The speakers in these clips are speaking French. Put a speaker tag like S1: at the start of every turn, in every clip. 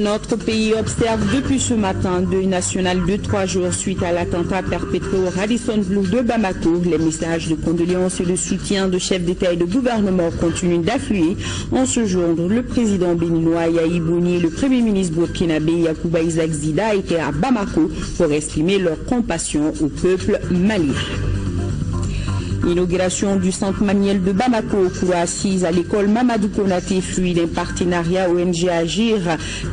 S1: Notre pays observe depuis ce matin deuil national de 3 jours suite à l'attentat perpétré au Radisson Blu de Bamako. Les messages de condoléances et de soutien de chefs d'État et de gouvernement continuent d'affluer. En ce jour, le président béninois Yayi Boni et le premier ministre burkinabé Yacouba Isaac Zida étaient à Bamako pour exprimer leur compassion au peuple malien. L'inauguration du centre manuel de Bamako, cours assise à l'école Mamadou Konaté, fruit d'un partenariat ONG Agir,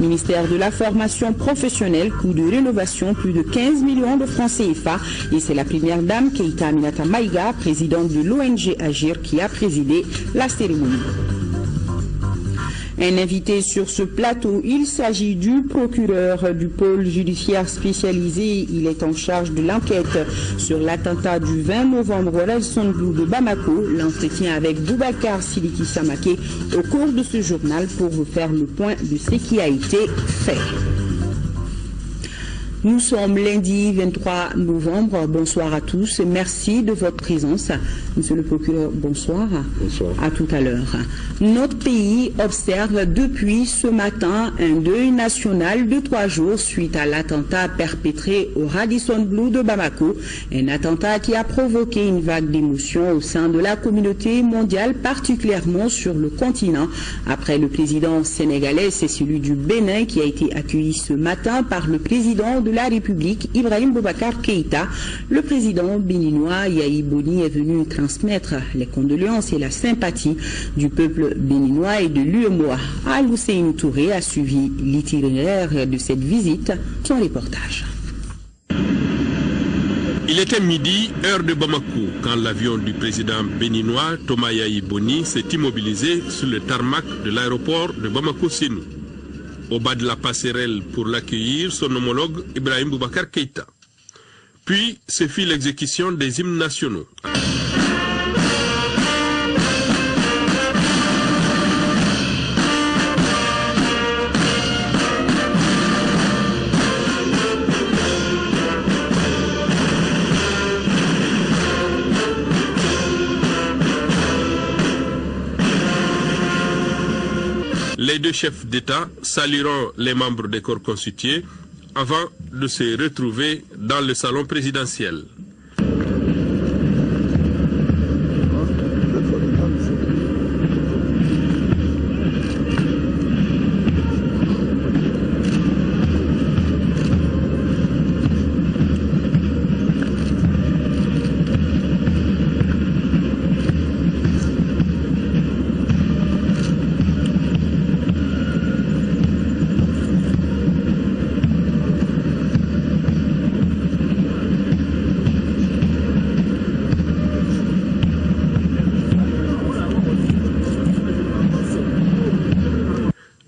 S1: ministère de la formation professionnelle, coût de rénovation, plus de 15 millions de francs CFA. Et c'est la première dame, Keita Aminata Maïga, présidente de l'ONG Agir, qui a présidé la cérémonie. Un invité sur ce plateau, il s'agit du procureur du pôle judiciaire spécialisé. Il est en charge de l'enquête sur l'attentat du 20 novembre au Radisson Blu de Bamako. L'entretien avec Boubacar Sidiki Samaké au cours de ce journal pour vous faire le point de ce qui a été fait. Nous sommes lundi 23 novembre. Bonsoir à tous. Merci de votre présence. Monsieur le procureur, bonsoir. Bonsoir. À tout à l'heure. Notre pays observe depuis ce matin un deuil national de 3 jours suite à l'attentat perpétré au Radisson Blu de Bamako. Un attentat qui a provoqué une vague d'émotions au sein de la communauté mondiale, particulièrement sur le continent. Après le président sénégalais, c'est celui du Bénin qui a été accueilli ce matin par le président de la République, Ibrahim Boubacar Keïta. Le président béninois Yayi Boni est venu transmettre les condoléances et la sympathie du peuple béninois et de l'UEMOA. Al-Hussein Touré a suivi l'itinéraire de cette visite. Son reportage.
S2: Il était midi, heure de Bamako, quand l'avion du président béninois Thomas Yayi Boni s'est immobilisé sur le tarmac de l'aéroport de Bamako-Sénou. Au bas de la passerelle pour l'accueillir, son homologue Ibrahim Boubacar Keïta. Puis se fit l'exécution des hymnes nationaux. Les deux chefs d'État salueront les membres des corps constitués avant de se retrouver dans le salon présidentiel.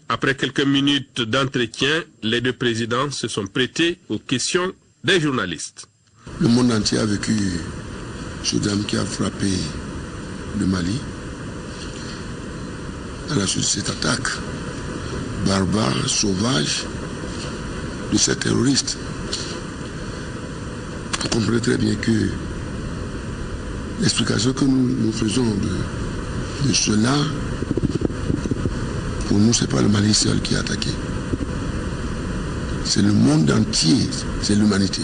S2: Après quelques minutes d'entretien, les deux présidents se sont prêtés aux questions des journalistes.
S3: Le monde entier a vécu ce drame qui a frappé le Mali à la suite de cette attaque barbare, sauvage de ces terroristes. Vous comprenez très bien que l'explication que nous faisons de cela, pour nous, ce n'est pas le Mali seul qui est attaqué. C'est le monde entier, c'est l'humanité.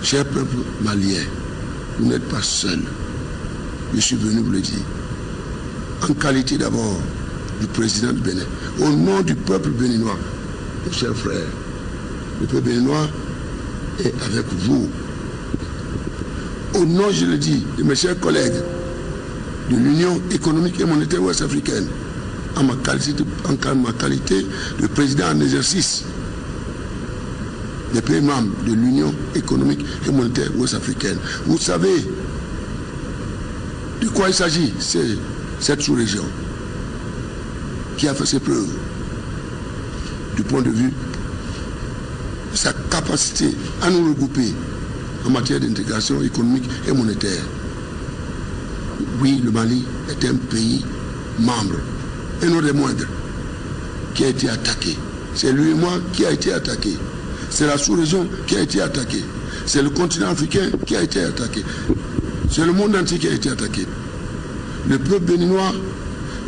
S3: Cher peuple malien, vous n'êtes pas seul. Je suis venu vous le dire. En qualité d'abord du président du Bénin, au nom du peuple béninois, mes chers frères, le peuple béninois est avec vous. Au nom, je le dis, de mes chers collègues de l'Union économique et monétaire ouest-africaine, en ma qualité de président en exercice des pays membres de l'Union économique et monétaire ouest-africaine. Vous savez de quoi il s'agit, c'est cette sous-région qui a fait ses preuves du point de vue de sa capacité à nous regrouper en matière d'intégration économique et monétaire. Oui, le Mali est un pays membre, et non des moindres, qui a été attaqué. C'est lui et moi qui a été attaqué. C'est la sous-région qui a été attaquée. C'est le continent africain qui a été attaqué. C'est le monde entier qui a été attaqué. Le peuple béninois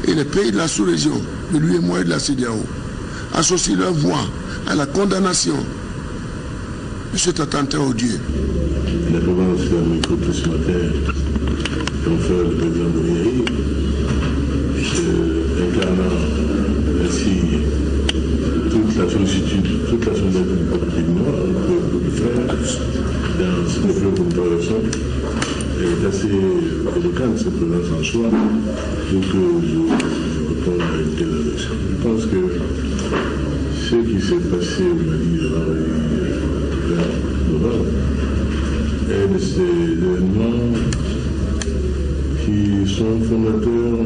S3: et les pays de la sous-région, de l'UEMOA et de la CEDEAO, associent leur voix à la condamnation de cet attentat odieux.
S4: La province de l'écoute ce matin, confère le président Boni incarnant ainsi toute la sollicitude, toute la solidarité du peuple béninois, le peuple frère, dans ce développement de comparaison, est assez éloquente cette présence en soi, donc je réponds à une telle adresse. Je pense que ce qui s'est passé au Mali le 20 novembre est de ces événements qui sont fondateurs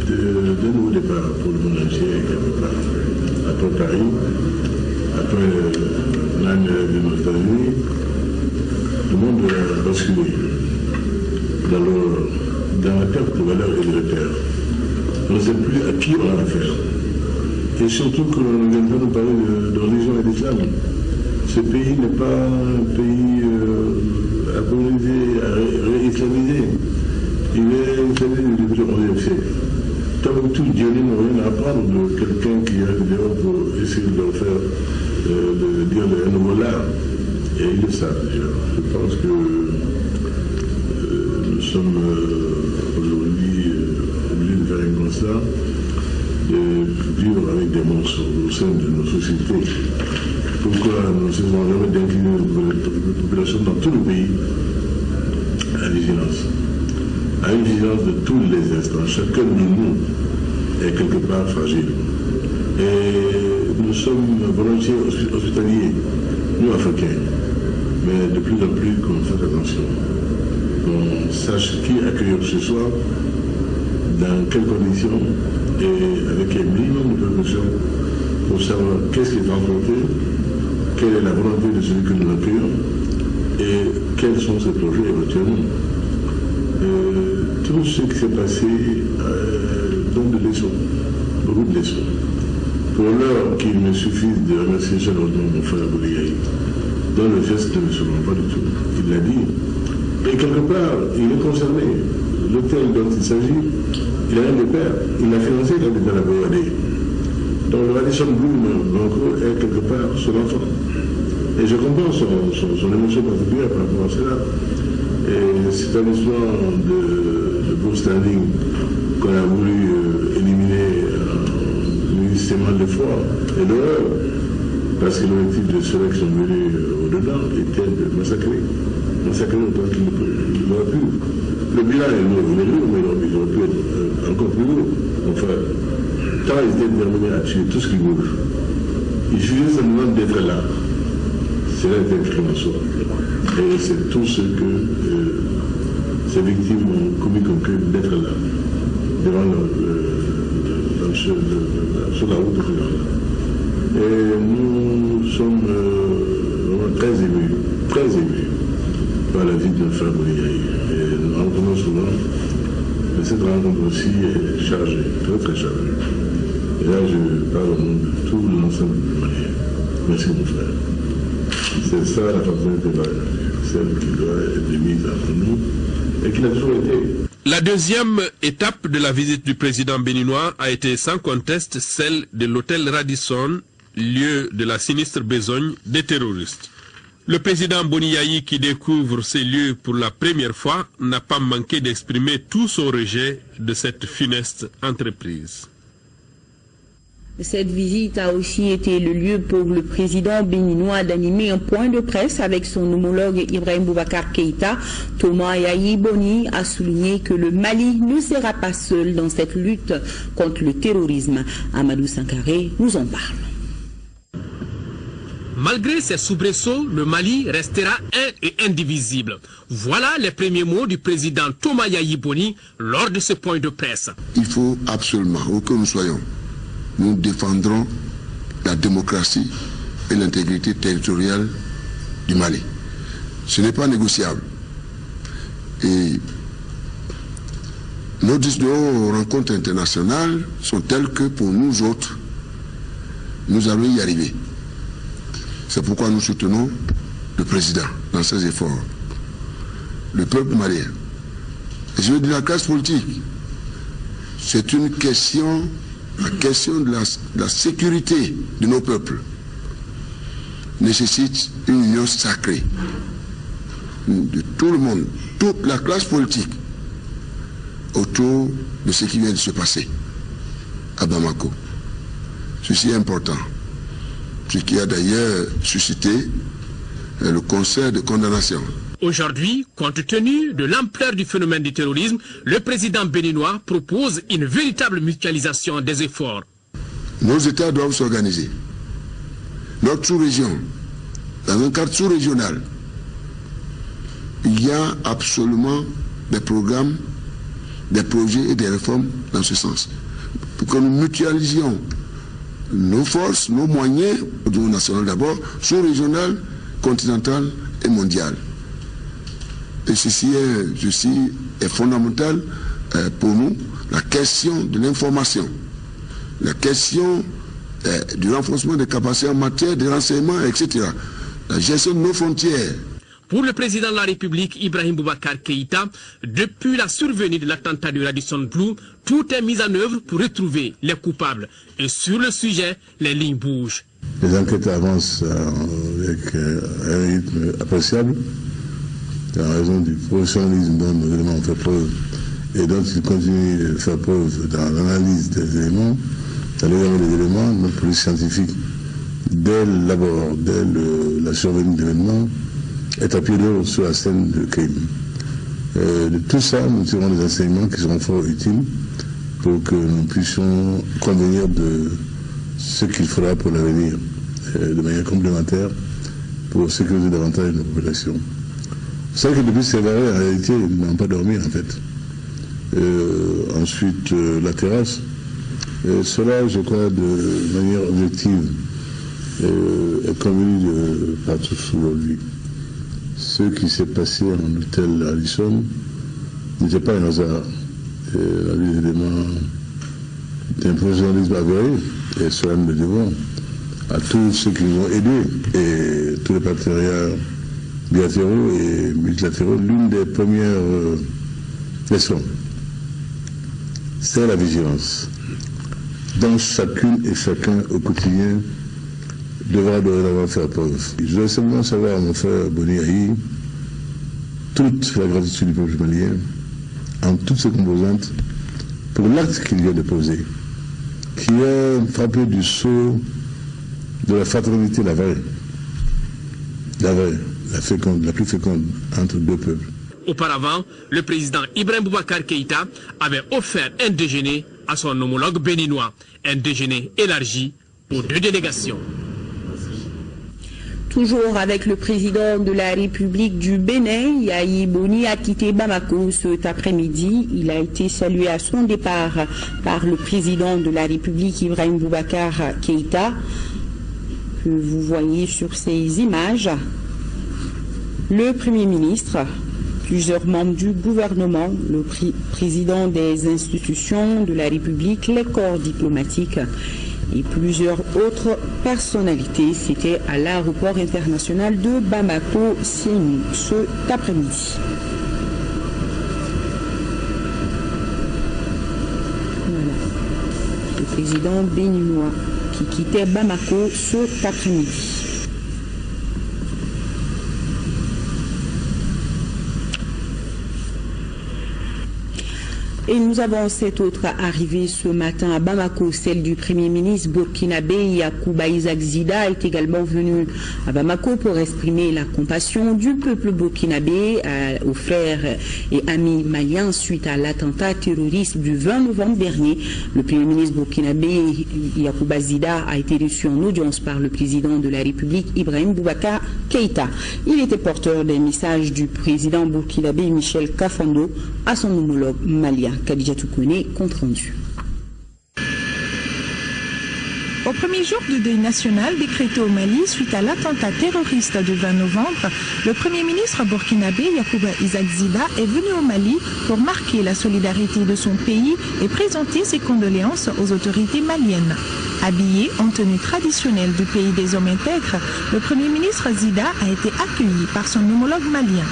S4: d'un nouveau départ pour le monde entier, quelque part. Après Paris, après l'année de nostalgie, le monde a basculé dans la perte de valeur et de repères. On ne sait plus à qui on a affaire. Et surtout que l'on ne vient pas nous parler de religion et d'islam. Ce pays n'est pas un pays réislamisé. Il est islamisé depuis le XIe siècle. Comme tous Dieu n'ont rien à apprendre de quelqu'un qui a dehors pour essayer de leur faire de dire un nouveau là. Et ils le savent déjà. Je pense que nous sommes aujourd'hui obligés de faire un constat de vivre avec des monstres au sein de nos sociétés. Pourquoi nous ne cessons jamais d'incliner les populations dans tout le pays à la vigilance. À une vigilance de tous les instants. Chacun de nous est quelque part fragile. Et nous sommes volontiers hospitaliers, nous Africains. Mais de plus en plus qu'on fasse attention. Qu'on sache qui accueillir ce soir, dans quelles conditions, et avec un minimum de précaution pour savoir qu'est-ce qui est rencontré, quelle est la volonté de celui que nous accueillons, et quels sont ses projets éventuellement. Tout ce qui s'est passé donne des leçons, beaucoup de leçons. Pour l'heure qu'il me suffise de remercier chaleureusement mon frère Bouliaï, dont le geste ne me surprend pas du tout. Il l'a dit. Et quelque part, il est concerné. L'hôtel dont il s'agit, il a un repère. Il l'a financé quand il était à la BOAD. Donc le Radisson Bloom Blanco est quelque part son enfant. Et je comprends son émotion particulière par rapport à cela. Et c'est un histoire de bon standing qu'on a voulu éliminer justement l'effort et l'horreur. Parce que l'objectif de ceux qui sont venus au-dedans était de massacrer autant qu'il aurait pu. Le bilan est lourd, mais il aurait pu être encore plus lourd. Enfin, tant ils étaient déterminés à tuer tout ce qui bouge. Il suffisait simplement d'être là. C'est là un crime en soi. Et c'est tout ce que ces victimes ont commis comme crime d'être là, devant sur la route de ce genre-là. Et nous sommes vraiment très émus par la vie de notre frère Bouliaï. Et nous rencontrons souvent, mais cette rencontre aussi est chargée, très très chargée. Et là, je parle au nom de tout l'ensemble du Mali. Merci mon frère. C'est ça la fraternité valeur, celle qui doit être mise entre nous et qui l'a toujours été.
S2: La deuxième étape de la visite du président béninois a été sans conteste celle de l'hôtel Radisson, lieu de la sinistre besogne des terroristes. Le président Boni Yayi, qui découvre ces lieux pour la première fois, n'a pas manqué d'exprimer tout son rejet de cette funeste entreprise.
S1: Cette visite a aussi été le lieu pour le président béninois d'animer un point de presse avec son homologue Ibrahim Boubacar Keïta. Thomas Yayi Boni a souligné que le Mali ne sera pas seul dans cette lutte contre le terrorisme. Amadou Sankaré nous en parle.
S5: Malgré ces soubresauts, le Mali restera un et indivisible. Voilà les premiers mots du président Thomas Yayi Boni lors de ce point de presse.
S3: Il faut absolument, où que nous soyons, nous défendrons la démocratie et l'intégrité territoriale du Mali. Ce n'est pas négociable. Et nos rencontres internationales sont telles que pour nous autres, nous allons y arriver. C'est pourquoi nous soutenons le président dans ses efforts, le peuple malien. Et je veux dire la classe politique, c'est une question la question de la sécurité de nos peuples nécessite une union sacrée de tout le monde, toute la classe politique, autour de ce qui vient de se passer à Bamako. Ceci est important, ce qui a d'ailleurs suscité le concert de condamnation.
S5: Aujourd'hui, compte tenu de l'ampleur du phénomène du terrorisme, le président béninois propose une véritable mutualisation des efforts.
S3: Nos États doivent s'organiser. Notre sous-région, dans un cadre sous-régional, il y a absolument des programmes, des projets et des réformes dans ce sens. Pour que nous mutualisions nos forces, nos moyens, au niveau national d'abord, sous-régional, continental et mondial. Et ceci est fondamental pour nous, la question de l'information, la question du renforcement des capacités en matière de renseignement, etc. La gestion de nos frontières.
S5: Pour le président de la République, Ibrahim Boubacar Keïta, depuis la survenue de l'attentat du Radisson Blu, tout est mis en œuvre pour retrouver les coupables. Et sur le sujet, les lignes bougent.
S4: Les enquêtes avancent avec un rythme appréciable, en raison du professionnalisme dont nos éléments ont fait preuve et dont ils continuent de faire preuve dans l'analyse des éléments, dans l'examen des éléments. Notre police scientifique, dès la survenue de l'événement, est à pied d'œuvre sur la scène de crime. De tout ça, nous tirons des enseignements qui seront fort utiles pour que nous puissions convenir de ce qu'il faudra pour l'avenir, de manière complémentaire, pour sécuriser davantage nos populations. C'est vrai que depuis Sévaré, en réalité, ils n'ont pas dormi, en fait. Ensuite, la terrasse. Cela, je crois, de manière objective, est convenu par tous aujourd'hui. Ce qui s'est passé en hôtel Radisson n'était pas un hasard. Il y a des éléments d'un professionnalisme avéré, et cela nous le devons à tous ceux qui nous ont aidés et tous les partenariats bilatéraux et multilatéraux. L'une des premières leçons, c'est la vigilance, dont chacune et chacun au quotidien devra dorénavant faire preuve. Je dois simplement savoir à mon frère Boni Ahi toute la gratitude du peuple malien, en toutes ses composantes, pour l'acte qu'il vient de poser, qui est frappé du sceau de la fraternité, la vraie, la plus féconde entre deux peuples.
S5: Auparavant, le président Ibrahim Boubacar Keïta avait offert un déjeuner à son homologue béninois, un déjeuner élargi aux deux délégations.
S1: Toujours avec le président de la République du Bénin, Yayi Boni a quitté Bamako cet après-midi. Il a été salué à son départ par le président de la République, Ibrahim Boubacar Keïta, que vous voyez sur ces images. Le Premier ministre, plusieurs membres du gouvernement, le président des institutions de la République, les corps diplomatiques et plusieurs autres personnalités. C'était à l'aéroport international de Bamako-Sénou cet après-midi. Voilà. Le président béninois qui quittait Bamako cet après-midi. Et nous avons cette autre arrivée ce matin à Bamako, celle du Premier ministre burkinabé Yacouba Isaac Zida est également venu à Bamako pour exprimer la compassion du peuple burkinabé aux frères et amis maliens suite à l'attentat terroriste du 20 novembre dernier. Le Premier ministre burkinabé Yacouba Zida a été reçu en audience par le président de la République Ibrahim Boubacar Keïta. Il était porteur des messages du président burkinabé Michel Kafando à son homologue malien. Khadija Toukouné, compte rendu.
S6: Au premier jour du deuil national décrété au Mali suite à l'attentat terroriste du 20 novembre, le Premier ministre burkinabé Yacouba Isaac Zida est venu au Mali pour marquer la solidarité de son pays et présenter ses condoléances aux autorités maliennes. Habillé en tenue traditionnelle du pays des hommes intègres, le Premier ministre Zida a été accueilli par son homologue malien.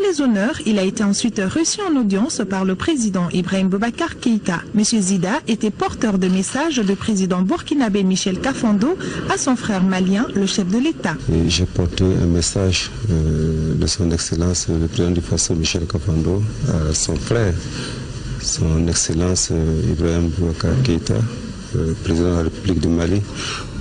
S6: les honneurs, il a été ensuite reçu en audience par le président Ibrahim Boubacar Keïta. M. Zida était porteur de messages du président burkinabé Michel Kafando à son frère malien, le chef de l'État.
S7: J'ai porté un message de son Excellence, le président du Faso Michel Kafando, à son frère, son Excellence Ibrahim Boubacar Keïta, président de la République du Mali,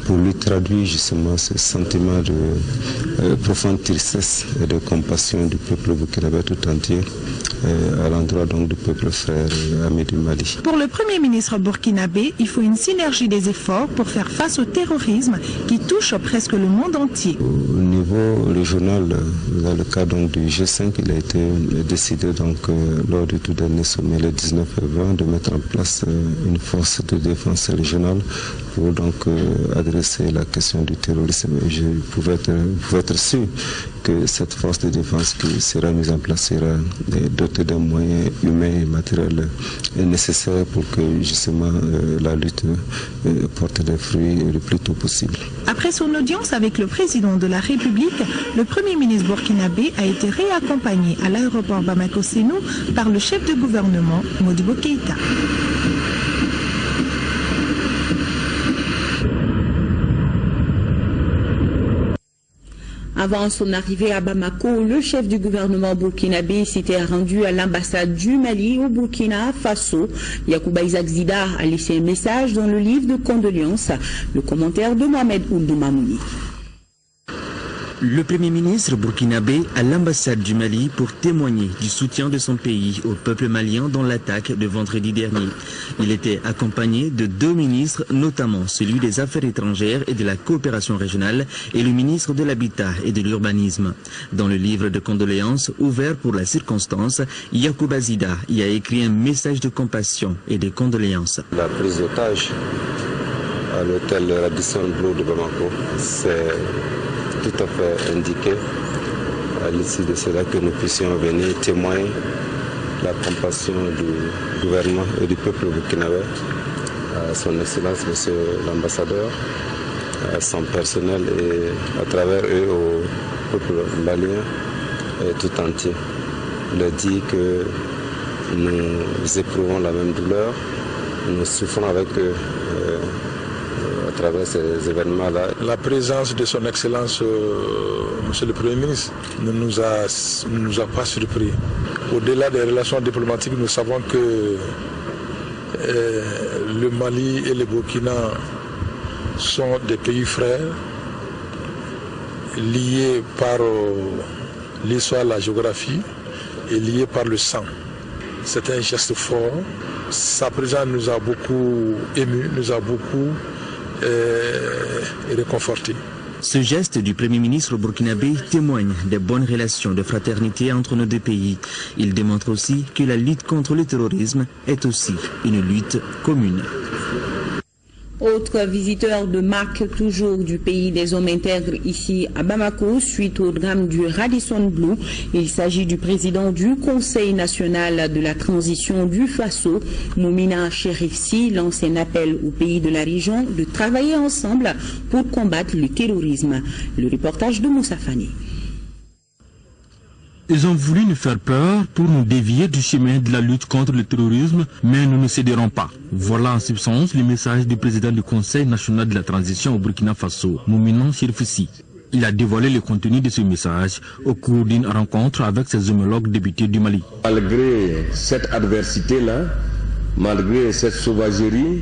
S7: pour lui traduire justement ce sentiment de profonde tristesse et de compassion du peuple burkinabé tout entier à l'endroit donc du peuple frère ami du Mali.
S6: Pour le Premier ministre burkinabé, il faut une synergie des efforts pour faire face au terrorisme qui touche presque le monde entier.
S7: Au niveau régional, dans le cas donc du G5, il a été décidé donc lors du tout dernier sommet le 19 et 20 de mettre en place une force de défense régionale pour donc adresser la question du terrorisme. Je pouvais être sûr que cette force de défense qui sera mise en place sera dotée d'un moyen humain et matériel nécessaire pour que justement la lutte porte des fruits le plus tôt possible.
S6: Après son audience avec le président de la République, le Premier ministre burkinabé a été réaccompagné à l'aéroport Bamako-Sénou par le chef de gouvernement Modibo Keïta.
S1: Avant son arrivée à Bamako, le chef du gouvernement burkinabé s'était rendu à l'ambassade du Mali au Burkina Faso. Yacouba Isaac Zida a laissé un message dans le livre de condoléances. Le commentaire de Mohamed Ould Mamouni.
S8: Le Premier ministre burkinabé à l'ambassade du Mali pour témoigner du soutien de son pays au peuple malien dans l'attaque de vendredi dernier. Il était accompagné de 2 ministres, notamment celui des Affaires étrangères et de la coopération régionale et le ministre de l'Habitat et de l'Urbanisme. Dans le livre de condoléances ouvert pour la circonstance, Yacouba Zida y a écrit un message de compassion et de condoléances.
S7: La prise d'otage à l'hôtel Radisson Blu de Bamako, c'est tout à fait indiqué à l'issue de cela que nous puissions venir témoigner la compassion du gouvernement et du peuple burkinabé à son Excellence Monsieur l'ambassadeur, à son personnel et à travers eux au peuple malien et tout entier. Il a dit que nous éprouvons la même douleur, nous souffrons avec eux à travers ces événements-là.
S4: La présence de son Excellence, Monsieur le Premier ministre, ne nous a pas surpris. Au-delà des relations diplomatiques, nous savons que le Mali et le Burkina sont des pays frères, liés par l'histoire, la géographie et liés par le sang. C'est un geste fort. Sa présence nous a beaucoup émus, nous a beaucoup réconfortés.
S8: Ce geste du Premier ministre burkinabé témoigne des bonnes relations de fraternité entre nos deux pays. Il démontre aussi que la lutte contre le terrorisme est aussi une lutte commune.
S1: Autre visiteur de marque, toujours du pays des hommes intègres ici à Bamako, suite au drame du Radisson Blu. Il s'agit du président du Conseil national de la transition du Faso, Moumina Cherifsi, lance un appel aux pays de la région de travailler ensemble pour combattre le terrorisme. Le reportage de Moussa Fani.
S9: Ils ont voulu nous faire peur pour nous dévier du chemin de la lutte contre le terrorisme, mais nous ne céderons pas. Voilà en substance le message du président du Conseil national de la transition au Burkina Faso, Moumina Cherifsi. Il a dévoilé le contenu de ce message au cours d'une rencontre avec ses homologues députés du Mali.
S10: Malgré cette adversité-là, malgré cette sauvagerie,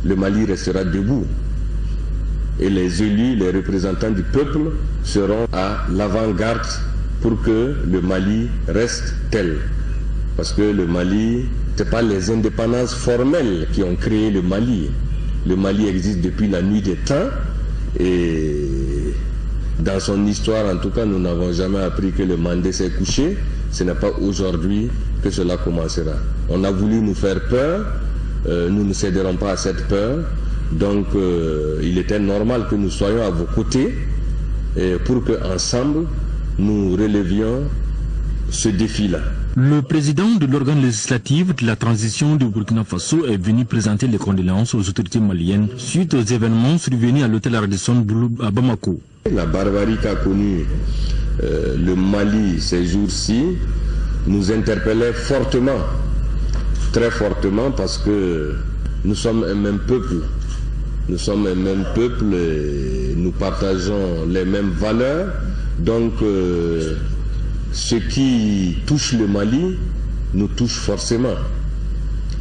S10: le Mali restera debout. Et les élus, les représentants du peuple seront à l'avant-garde pour que le Mali reste tel. Parce que le Mali, ce n'est pas les indépendances formelles qui ont créé le Mali. Le Mali existe depuis la nuit des temps et dans son histoire, en tout cas, nous n'avons jamais appris que le Mandé s'est couché. Ce n'est pas aujourd'hui que cela commencera. On a voulu nous faire peur, nous ne céderons pas à cette peur. Donc il était normal que nous soyons à vos côtés pour qu'ensemble, nous relevions ce défi-là.
S9: Le président de l'organe législatif de la transition du Burkina Faso est venu présenter les condoléances aux autorités maliennes suite aux événements survenus à l'hôtel Radisson Blu à Bamako.
S10: La barbarie qu'a connue le Mali ces jours-ci nous interpellait fortement, très fortement, parce que nous sommes un même peuple. Nous sommes un même peuple et nous partageons les mêmes valeurs. Donc, ce qui touche le Mali nous touche forcément.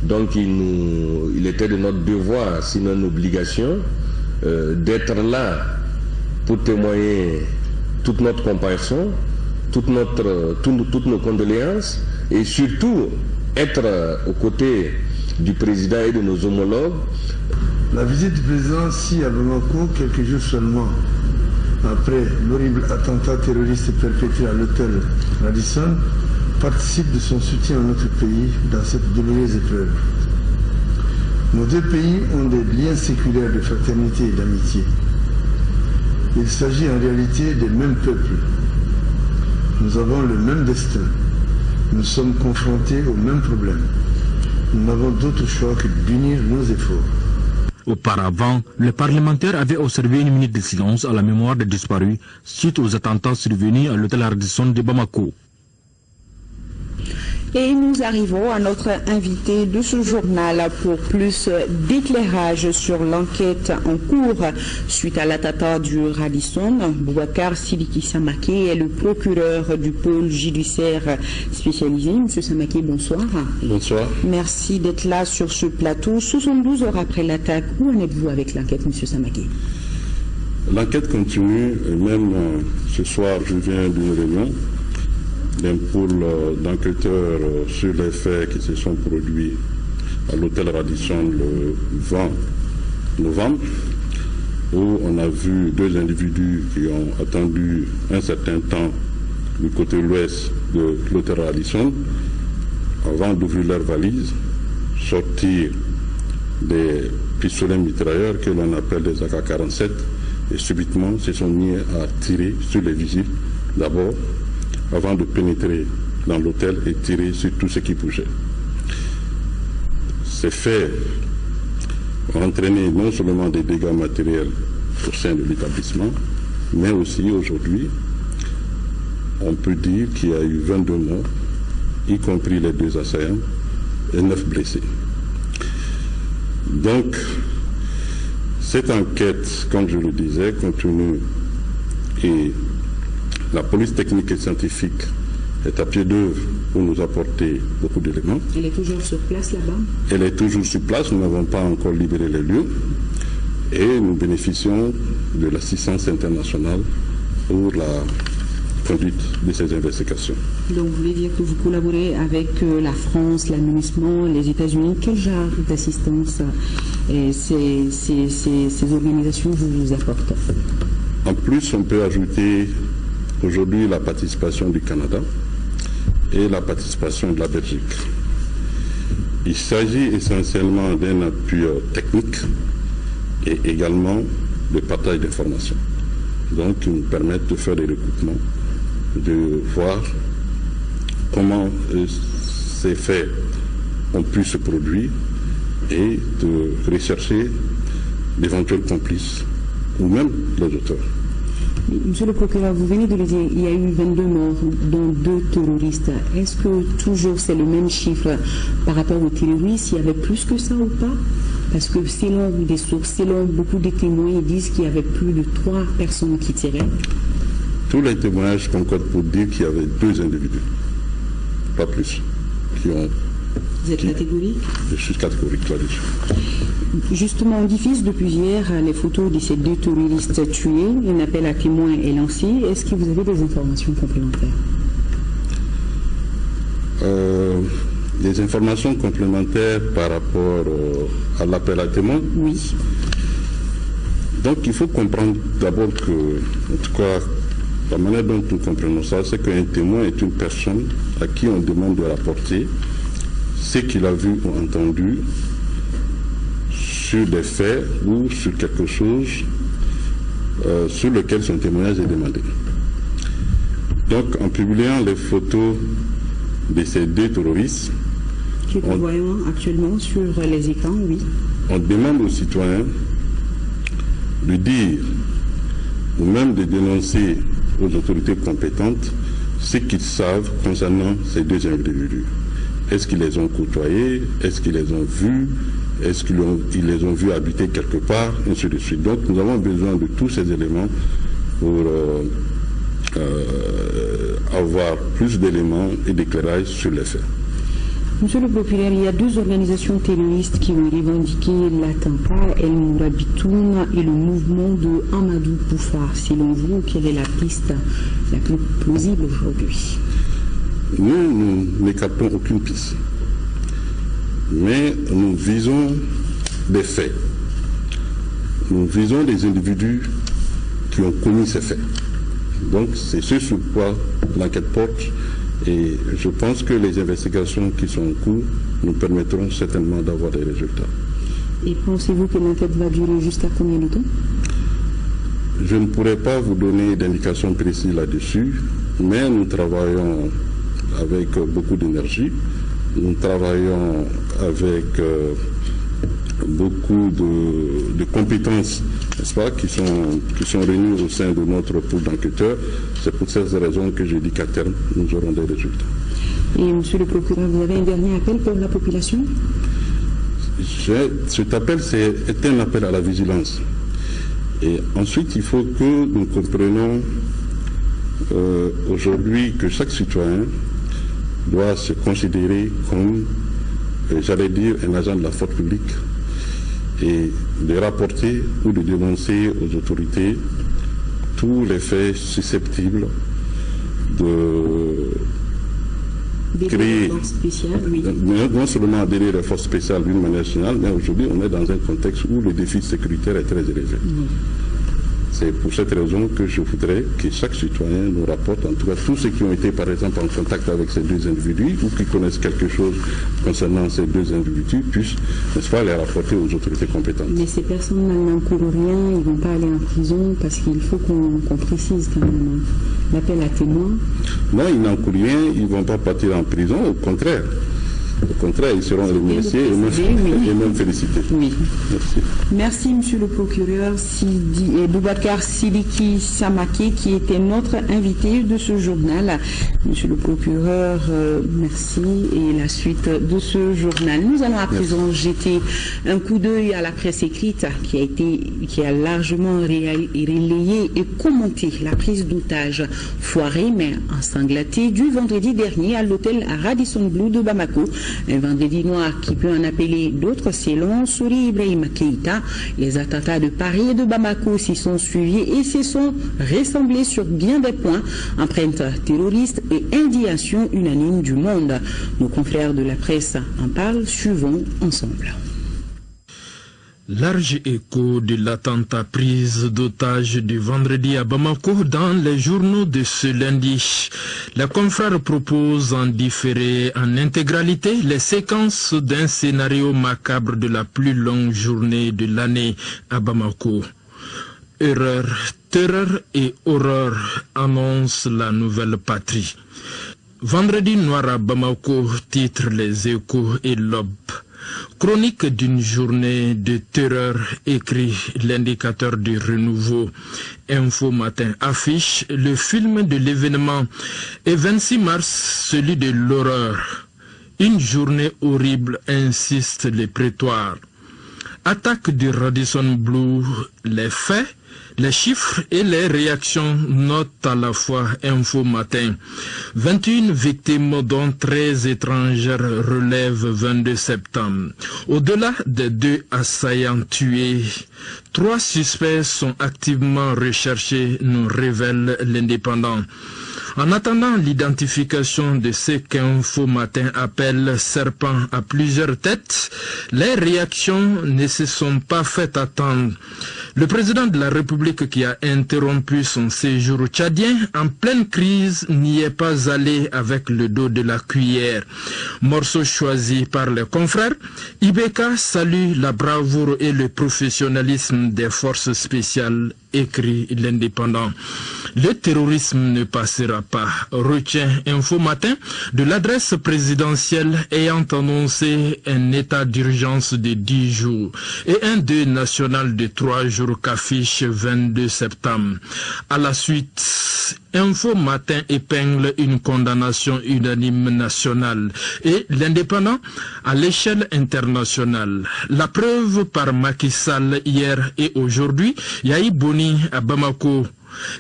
S10: Donc, il était de notre devoir, sinon une obligation, d'être là pour témoigner toute notre compassion, toutes nos condoléances et surtout être aux côtés du président et de nos homologues.
S4: La visite du président ici à Bamako, quelques jours seulement après l'horrible attentat terroriste perpétré à l'hôtel Radisson, participe de son soutien à notre pays dans cette douloureuse épreuve. Nos deux pays ont des liens séculaires de fraternité et d'amitié. Il s'agit en réalité des mêmes peuples. Nous avons le même destin. Nous sommes confrontés aux mêmes problèmes. Nous n'avons d'autre choix que d'unir nos efforts.
S9: Auparavant, les parlementaires avaient observé une minute de silence à la mémoire des disparus suite aux attentats survenus à l'hôtel Radisson de Bamako.
S1: Et nous arrivons à notre invité de ce journal pour plus d'éclairage sur l'enquête en cours suite à l'attentat du Radisson. Boubacar Sidiki Samaké est le procureur du pôle judiciaire spécialisé. Monsieur Samaké, bonsoir.
S11: Bonsoir.
S1: Merci d'être là sur ce plateau. 72 heures après l'attaque, où en êtes-vous avec l'enquête, monsieur Samaké?
S11: L'enquête continue, et même ce soir, je viens d'une réunion d'un pôle d'enquêteurs sur les faits qui se sont produits à l'hôtel Radisson le 20 novembre, où on a vu deux individus qui ont attendu un certain temps du côté ouest de l'hôtel Radisson avant d'ouvrir leurs valises, sortir des pistolets mitrailleurs que l'on appelle des AK-47 et subitement se sont mis à tirer sur les visibles d'abord, avant de pénétrer dans l'hôtel et tirer sur tout ce qui bougeait. Ces faits ont entraîné non seulement des dégâts matériels au sein de l'établissement, mais aussi aujourd'hui, on peut dire qu'il y a eu 22 morts, y compris les deux assaillants, et 9 blessés. Donc, cette enquête, comme je le disais, continue et la police technique et scientifique est à pied d'œuvre pour nous apporter beaucoup d'éléments.
S1: Elle est toujours sur place là-bas?
S11: Elle est toujours sur place, nous n'avons pas encore libéré les lieux et nous bénéficions de l'assistance internationale pour la conduite de ces investigations.
S1: Donc vous voulez dire que vous collaborez avec la France, l'AMINUSMA, les États-Unis. Quel genre d'assistance ces organisations vous apportent?
S11: En plus, on peut ajouter aujourd'hui la participation du Canada et la participation de la Belgique. Il s'agit essentiellement d'un appui technique et également de partage d'informations. Donc, qui nous permettent de faire des recoupements, de voir comment ces faits ont pu se produire et de rechercher d'éventuels complices ou même les auteurs.
S1: Monsieur le procureur, vous venez de le dire, il y a eu 22 morts, dont 2 terroristes. Est-ce que toujours c'est le même chiffre par rapport aux terroristes? Il y avait plus que ça ou pas? Parce que selon des sources, selon beaucoup de témoins, ils disent qu'il y avait plus de 3 personnes qui tiraient.
S11: Tous les témoignages concordent pour dire qu'il y avait 2 individus, pas plus, qui ont...
S1: Vous êtes catégorique?
S11: Je suis catégorique là-dessus.
S1: Justement, on diffuse depuis hier les photos de ces 2 terroristes tués. Un appel à témoins est lancé. Est-ce que vous avez des informations complémentaires?
S11: Des informations complémentaires par rapport à l'appel à témoins?
S1: Oui.
S11: Donc il faut comprendre d'abord que, en tout cas, la manière dont nous comprenons ça, c'est qu'un témoin est une personne à qui on demande de rapporter ce qu'il a vu ou entendu sur des faits ou sur quelque chose sur lequel son témoignage est demandé. Donc, en publiant les photos de ces 2 terroristes,
S1: que nous voyons actuellement sur les écrans, oui.
S11: On demande aux citoyens de dire ou même de dénoncer aux autorités compétentes ce qu'ils savent concernant ces deux individus. Est-ce qu'ils les ont côtoyés? Est-ce qu'ils les ont vus? Est-ce qu'ils les ont vus habiter quelque part? Ainsi de suite. Donc nous avons besoin de tous ces éléments pour avoir plus d'éléments et d'éclairage sur les faits.
S1: Monsieur le procureur, il y a deux organisations terroristes qui ont revendiqué l'attentat, El Mourabitoun et le mouvement de Amadou Bouffar. Selon vous, quelle est la piste la plus plausible aujourd'hui?
S11: Nous n'écartons aucune piste. Mais nous visons des faits. Nous visons des individus qui ont commis ces faits. Donc c'est ce sur quoi l'enquête porte et je pense que les investigations qui sont en cours nous permettront certainement d'avoir des résultats.
S1: Et pensez-vous que l'enquête va durer jusqu'à combien de temps?
S11: Je ne pourrais pas vous donner d'indications précises là-dessus, mais nous travaillons avec beaucoup d'énergie. Nous travaillons avec beaucoup de compétences, n'est-ce pas, qui sont réunies au sein de notre pool d'enquêteurs. C'est pour cette raison que je dis qu'à terme, nous aurons des résultats.
S1: Et monsieur le procureur, vous avez un dernier appel pour la population?
S11: Cet appel, c'est un appel à la vigilance. Et ensuite, il faut que nous comprenions aujourd'hui que chaque citoyen doit se considérer comme, j'allais dire, un agent de la force publique et de rapporter ou de dénoncer aux autorités tous les faits susceptibles de créer, non seulement adhérer aux forces spéciales d'une manière générale, mais aujourd'hui on est dans un contexte où le défi sécuritaire est très élevé. C'est pour cette raison que je voudrais que chaque citoyen nous rapporte, en tout cas tous ceux qui ont été par exemple en contact avec ces deux individus ou qui connaissent quelque chose concernant ces deux individus puissent, n'est-ce pas, les rapporter aux autorités compétentes.
S1: Mais ces personnes n'encourent rien, ils ne vont pas aller en prison parce qu'il faut qu'on précise quand même l'appel à témoins.
S11: Non, ils n'encourent rien, ils ne vont pas partir en prison, au contraire. Au contraire, ils seront remerciés et même félicités.
S1: Oui.
S11: Merci.
S1: Merci, monsieur le procureur Boubacar Sidiki Samake, qui était notre invité de ce journal. Monsieur le procureur, merci. Et la suite de ce journal. Nous allons à présent jeter un coup d'œil à la presse écrite qui a largement relayé et commenté la prise d'otage foirée mais ensanglatée du vendredi dernier à l'hôtel Radisson Blu de Bamako. Un vendredi noir qui peut en appeler d'autres selon Souri Ibrahim Keïta. Les attentats de Paris et de Bamako s'y sont suivis et se sont ressemblés sur bien des points, empreintes terroristes et indignation unanime du monde. Nos confrères de la presse en parlent, suivons ensemble.
S9: Large écho de l'attentat prise d'otage du vendredi à Bamako dans les journaux de ce lundi. La confrère propose en différé en intégralité les séquences d'un scénario macabre de la plus longue journée de l'année à Bamako. Erreur, terreur et horreur annoncent la nouvelle patrie. Vendredi noir à Bamako, titre Les Échos et l'Aube. Chronique d'une journée de terreur, écrit l'indicateur du renouveau. Info Matin affiche le film de l'événement et 26 mars, celui de l'horreur. Une journée horrible, insistent les prétoires. Attaque du Radisson Blu, les faits, les chiffres et les réactions notent à la fois Info Matin. 21 victimes dont 13 étrangères relèvent 22 septembre. Au-delà des 2 assaillants tués, 3 suspects sont activement recherchés, nous révèle l'Indépendant. En attendant l'identification de ce qu'Info Matin appelle serpent à plusieurs têtes, les réactions ne se sont pas fait attendre. Le président de la République qui a interrompu son séjour tchadien en pleine crise n'y est pas allé avec le dos de la cuillère. Morceau choisi par les confrères, Ibeka salue la bravoure et le professionnalisme des forces spéciales, écrit l'Indépendant. Le terrorisme ne passera pas, retient Info Matin de l'adresse présidentielle ayant annoncé un état d'urgence de 10 jours et un deuil national de 3 jours qu'affiche 22 septembre. À la suite, Info Matin épingle une condamnation unanime nationale et l'Indépendant à l'échelle internationale. La preuve par Macky Sall hier et aujourd'hui, Yahya Boni à Bamako.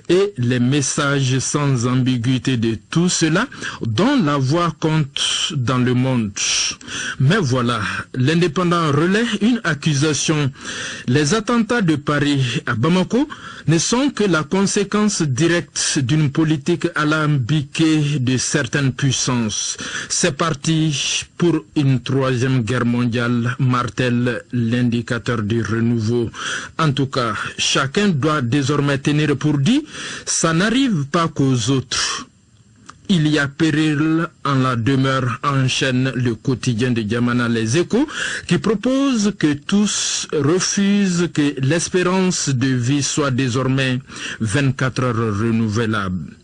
S9: Et les messages sans ambiguïté de tout cela dont la voix compte dans le monde. Mais voilà, l'Indépendant relaie une accusation. Les attentats de Paris à Bamako ne sont que la conséquence directe d'une politique alambiquée de certaines puissances. C'est parti pour une troisième guerre mondiale, martèle l'indicateur du renouveau. En tout cas, chacun doit désormais tenir pour dit, ça n'arrive pas qu'aux autres. Il y a péril en la demeure, enchaîne le quotidien de Diamana Les Échos, qui propose que tous refusent que l'espérance de vie soit désormais 24 heures renouvelable.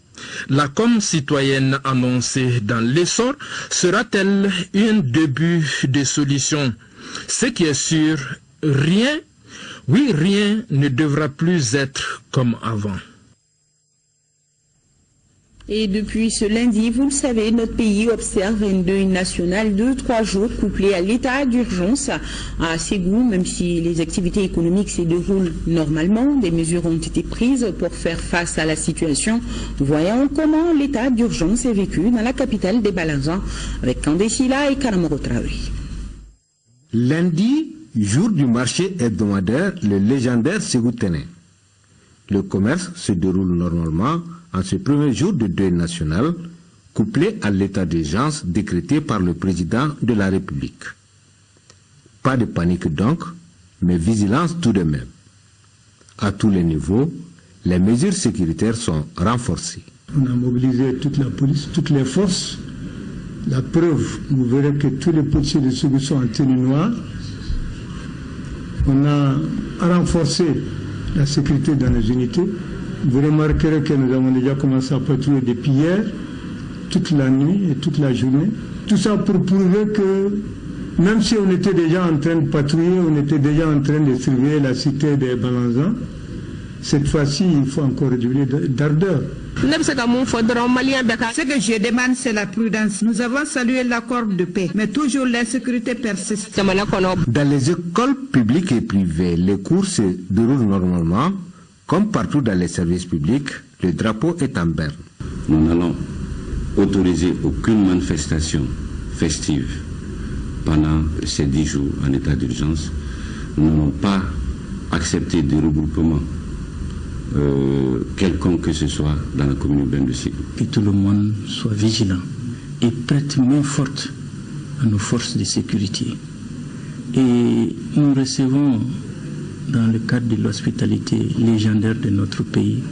S9: La com citoyenne annoncée dans l'essor sera-t-elle un début de solution? Ce qui est sûr, rien ne devra plus être comme avant.
S1: Et depuis ce lundi, vous le savez, notre pays observe un deuil national de 3 jours couplé à l'état d'urgence à Ségou. Même si les activités économiques se déroulent normalement, des mesures ont été prises pour faire face à la situation. Voyons comment l'état d'urgence est vécu dans la capitale des Balanzans avec Kandesila et Karamoro Traoré.
S12: Lundi, jour du marché hebdomadaire, le légendaire Ségou Téné. Le commerce se déroule normalement en ce premier jour de deuil national, couplé à l'état d'urgence décrété par le président de la République. Pas de panique donc, mais vigilance tout de même. À tous les niveaux, les mesures sécuritaires sont renforcées.
S13: On a mobilisé toute la police, toutes les forces. La preuve, vous verrez que tous les policiers de Ségou sont en tenue noire. On a renforcé la sécurité dans les unités. Vous remarquerez que nous avons déjà commencé à patrouiller depuis hier, toute la nuit et toute la journée. Tout ça pour prouver que même si on était déjà en train de patrouiller, on était déjà en train de surveiller la cité des Balanzans, cette fois-ci, il faut encore redoubler d'ardeur.
S14: Ce que je demande, c'est la prudence. Nous avons salué l'accord de paix, mais toujours l'insécurité persiste.
S12: Dans les écoles publiques et privées, les cours se déroulent normalement. Comme partout dans les services publics, le drapeau est en berne.
S15: Nous n'allons autoriser aucune manifestation festive pendant ces 10 jours en état d'urgence. Nous n'allons pas accepter de regroupement quelconque que ce soit dans la commune urbaine de Ségou.
S16: Que tout le monde soit vigilant et prête main forte à nos forces de sécurité. Et nous recevons, dans le cadre de l'hospitalité légendaire de notre pays,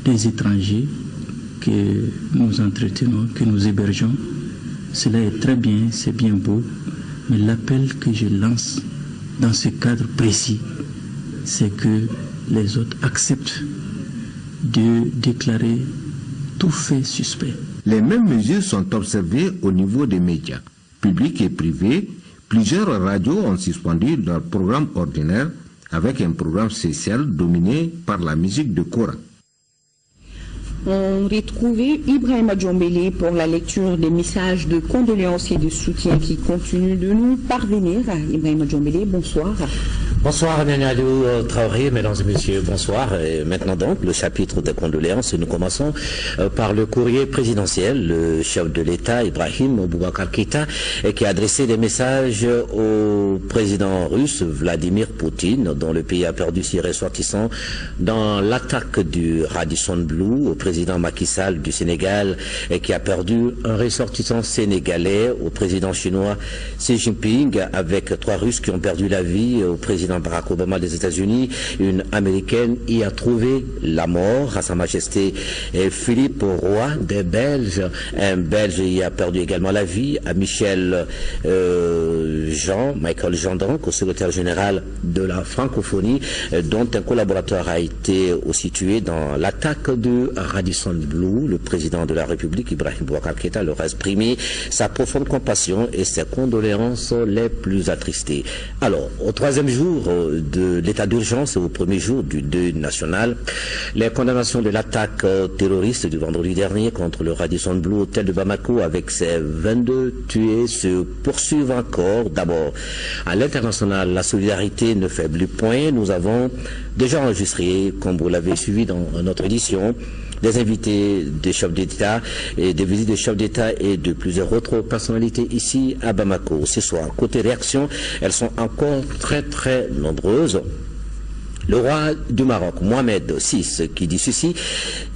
S16: des étrangers que nous entretenons, que nous hébergeons. Cela est très bien, c'est bien beau, mais l'appel que je lance dans ce cadre précis, c'est que les autres acceptent de déclarer tout fait suspect.
S12: Les mêmes mesures sont observées au niveau des médias, publics et privés. Plusieurs radios ont suspendu leur programme ordinaire avec un programme spécial dominé par la musique de Kora.
S1: On retrouvait Ibrahim Djombele pour la lecture des messages de condoléances et de soutien qui continuent de nous parvenir. Ibrahim Djombele, bonsoir.
S17: Bonsoir Nenadou Traoré, mesdames et messieurs, bonsoir. Et maintenant donc, le chapitre de condoléances, nous commençons par le courrier présidentiel. Le chef de l'État, Ibrahim Boubacar Keïta, qui a adressé des messages au président russe Vladimir Poutine, dont le pays a perdu 6 ressortissants dans l'attaque du Radisson Blu, au président Macky Sall du Sénégal, qui a perdu un ressortissant sénégalais, au président chinois Xi Jinping, avec 3 Russes qui ont perdu la vie, au président Barack Obama des États-Unis, une Américaine y a trouvé la mort, à Sa Majesté Philippe Roy des Belges, un Belge y a perdu également la vie, à Michael Jean, donc, au secrétaire général de la francophonie, dont un collaborateur a été aussi tué dans l'attaque de Radisson Blu. Le président de la République, Ibrahim Boubacar Keïta, leur a exprimé sa profonde compassion et ses condoléances les plus attristées. Alors, au 3e jour jour de l'état d'urgence et au premier jour du deuil national. Les condamnations de l'attaque terroriste du vendredi dernier contre le Radisson Blu hôtel de Bamako avec ses 22 tués se poursuivent encore. D'abord, à l'international, la solidarité ne faiblit point. Nous avons déjà enregistré, comme vous l'avez suivi dans notre édition, des invités des chefs d'État et des visites des chefs d'État et de plusieurs autres personnalités ici à Bamako. Ce soir, côté réaction, elles sont encore très nombreuses. Le roi du Maroc, Mohamed VI, qui dit ceci: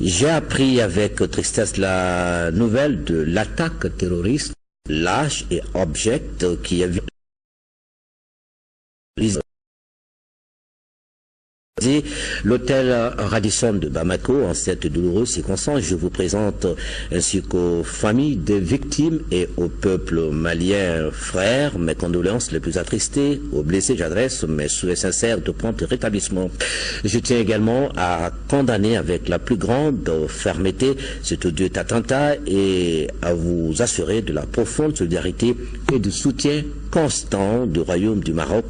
S17: j'ai appris avec tristesse la nouvelle de l'attaque terroriste lâche et abjecte qui a vu l'hôtel Radisson de Bamako. En cette douloureuse circonstance, je vous présente ainsi qu'aux familles des victimes et au peuple malien frère mes condoléances les plus attristées. Aux blessés, j'adresse mes souhaits sincères de prompt rétablissement. Je tiens également à condamner avec la plus grande fermeté cet odieux attentat et à vous assurer de la profonde solidarité et du soutien constant du Royaume du Maroc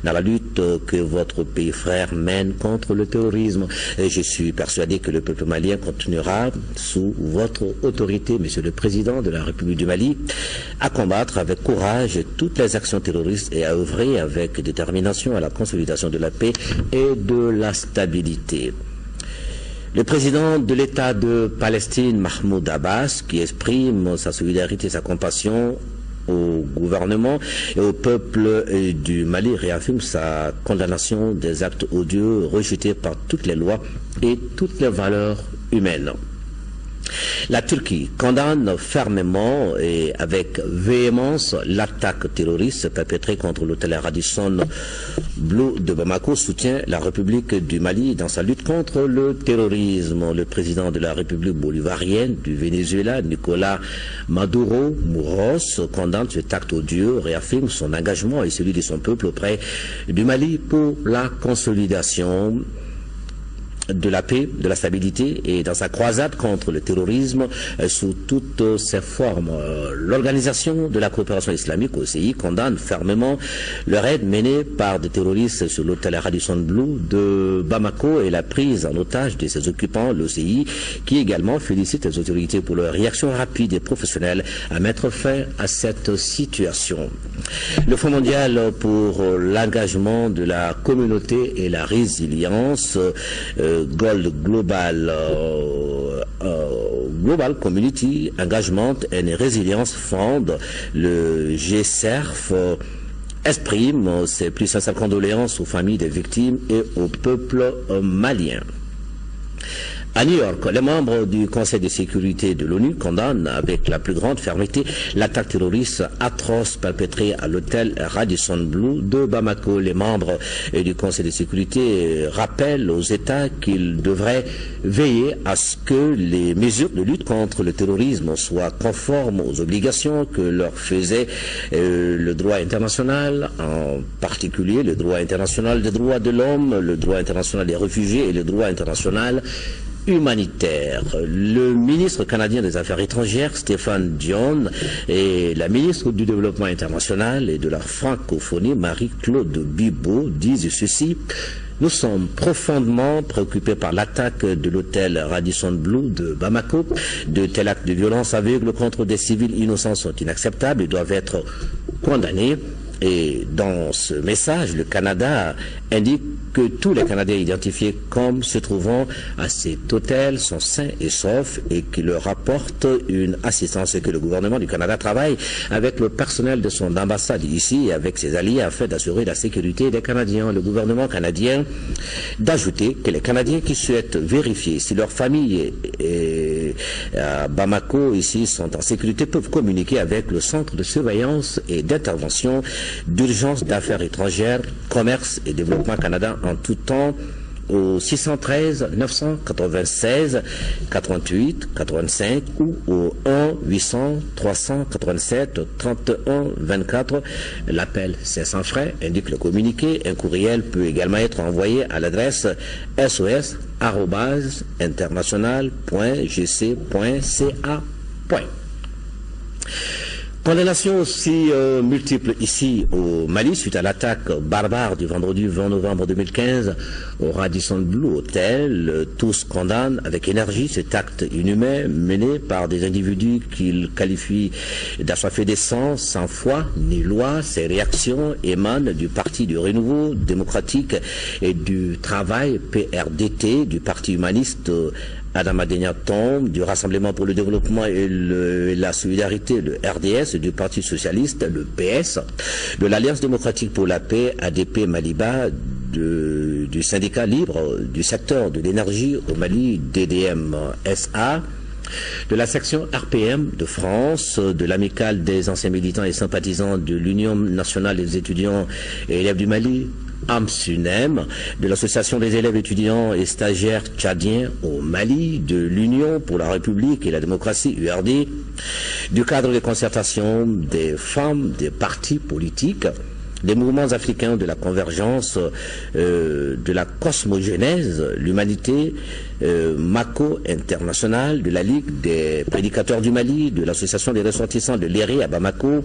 S17: dans la lutte que votre pays frère mène contre le terrorisme. Et je suis persuadé que le peuple malien continuera, sous votre autorité, Monsieur le Président de la République du Mali, à combattre avec courage toutes les actions terroristes et à œuvrer avec détermination à la consolidation de la paix et de la stabilité. Le président de l'État de Palestine, Mahmoud Abbas, qui exprime sa solidarité et sa compassion au gouvernement et au peuple du Mali, réaffirme sa condamnation des actes odieux rejetés par toutes les lois et toutes les valeurs humaines. La Turquie condamne fermement et avec véhémence l'attaque terroriste perpétrée contre l'hôtel Radisson Blu de Bamako, soutient la République du Mali dans sa lutte contre le terrorisme. Le président de la République bolivarienne du Venezuela, Nicolás Maduro Moros, condamne cet acte odieux, réaffirme son engagement et celui de son peuple auprès du Mali pour la consolidation de la paix, de la stabilité et dans sa croisade contre le terrorisme sous toutes ses formes. L'Organisation de la coopération islamique, OCI, condamne fermement le raid mené par des terroristes sur l'hôtel Radisson Blu de Bamako et la prise en otage de ses occupants, l'OCI, qui également félicite les autorités pour leur réaction rapide et professionnelle à mettre fin à cette situation. Le Fonds mondial pour l'engagement de la communauté et la résilience, Gold Global Community Engagement and Resilience Fund, le GCERF, exprime ses plus sincères condoléances aux familles des victimes et au peuple malien. À New York, les membres du Conseil de sécurité de l'ONU condamnent avec la plus grande fermeté l'attaque terroriste atroce perpétrée à l'hôtel Radisson Blu de Bamako. Les membres du Conseil de sécurité rappellent aux États qu'ils devraient veiller à ce que les mesures de lutte contre le terrorisme soient conformes aux obligations que leur faisait le droit international, en particulier le droit international des droits de l'homme, le droit international des réfugiés et le droit international humanitaire. Le ministre canadien des Affaires étrangères, Stéphane Dion, et la ministre du Développement international et de la francophonie, Marie-Claude Bibeau, disent ceci: nous sommes profondément préoccupés par l'attaque de l'hôtel Radisson Blu de Bamako. De tels actes de violence aveugle contre des civils innocents sont inacceptables et doivent être condamnés. Et dans ce message, le Canada indique que tous les Canadiens identifiés comme se trouvant à cet hôtel sont sains et saufs et qui leur apportent une assistance et que le gouvernement du Canada travaille avec le personnel de son ambassade ici et avec ses alliés afin d'assurer la sécurité des Canadiens. Le gouvernement canadien d'ajouter que les Canadiens qui souhaitent vérifier si leurs familles à Bamako ici sont en sécurité peuvent communiquer avec le Centre de surveillance et d'intervention d'urgence d'affaires étrangères, commerce et développement Canada en tout temps au 613 996 88 85 ou au 1 800 387 31 24. L'appel c'est sans frais, indique le communiqué. Un courriel peut également être envoyé à l'adresse sos@international.gc.ca. Condamnation aussi multiple ici au Mali suite à l'attaque barbare du vendredi 20 novembre 2015 au Radisson Blu Hotel. Tous condamnent avec énergie cet acte inhumain mené par des individus qu'ils qualifient d'assoiffés de sang, sans foi ni loi. Ces réactions émanent du Parti du Renouveau démocratique et du Travail PRDT, du Parti humaniste Adama Dieng-Tom, du Rassemblement pour le développement et la solidarité, le RDS, du Parti socialiste, le PS, de l'Alliance démocratique pour la paix, ADP Maliba, du syndicat libre du secteur de l'énergie au Mali, DDM SA, de la section RPM de France, de l'amicale des anciens militants et sympathisants de l'Union nationale des étudiants et élèves du Mali, AMSUNEM, de l'association des élèves étudiants et stagiaires tchadiens au Mali, de l'Union pour la République et la démocratie URD, du cadre de concertation des femmes des partis politiques, des mouvements africains de la convergence, de la cosmogénèse, l'humanité, Mako International, de la Ligue des prédicateurs du Mali, de l'association des ressortissants de l'ERI à Bamako,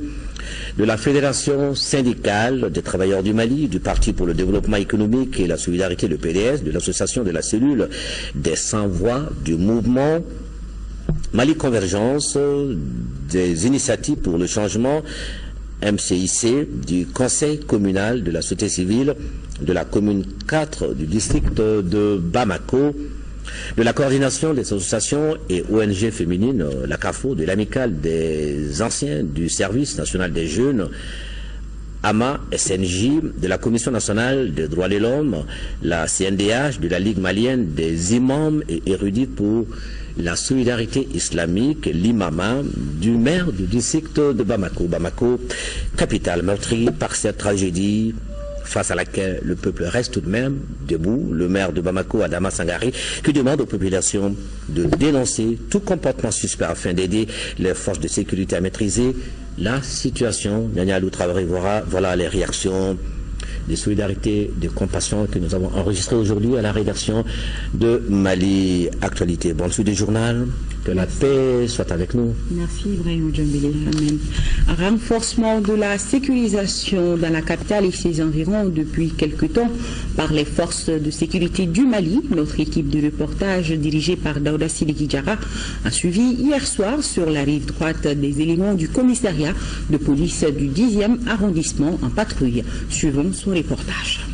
S17: de la Fédération syndicale des travailleurs du Mali, du Parti pour le développement économique et la solidarité, le PDS, de l'association de la cellule des sans-voix du mouvement Mali Convergence, des initiatives pour le changement, MCIC, du Conseil communal de la société civile de la commune 4 du district de Bamako, de la coordination des associations et ONG féminines, la CAFO, de l'amicale des anciens du service national des jeunes, AMA, SNJ, de la Commission nationale des droits de l'homme, la CNDH, de la Ligue malienne des imams et érudits pour la solidarité islamique, l'imama, du maire du district de Bamako. Bamako, capitale meurtrie par cette tragédie face à laquelle le peuple reste tout de même debout. Le maire de Bamako, Adama Sangari, qui demande aux populations de dénoncer tout comportement suspect afin d'aider les forces de sécurité à maîtriser la situation. Nyanyalou Traoré, voilà les réactions de solidarité, de compassion que nous avons enregistrées aujourd'hui à la rédaction de Mali Actualité. Bonne suite du journal. Que la paix soit avec nous.
S1: Merci Ibrahim Djambélé. Amen. Renforcement de la sécurisation dans la capitale et ses environs depuis quelque temps par les forces de sécurité du Mali. Notre équipe de reportage dirigée par Daouda Sidiki Diarra a suivi hier soir sur la rive droite des éléments du commissariat de police du 10e arrondissement en patrouille. Suivons son reportage.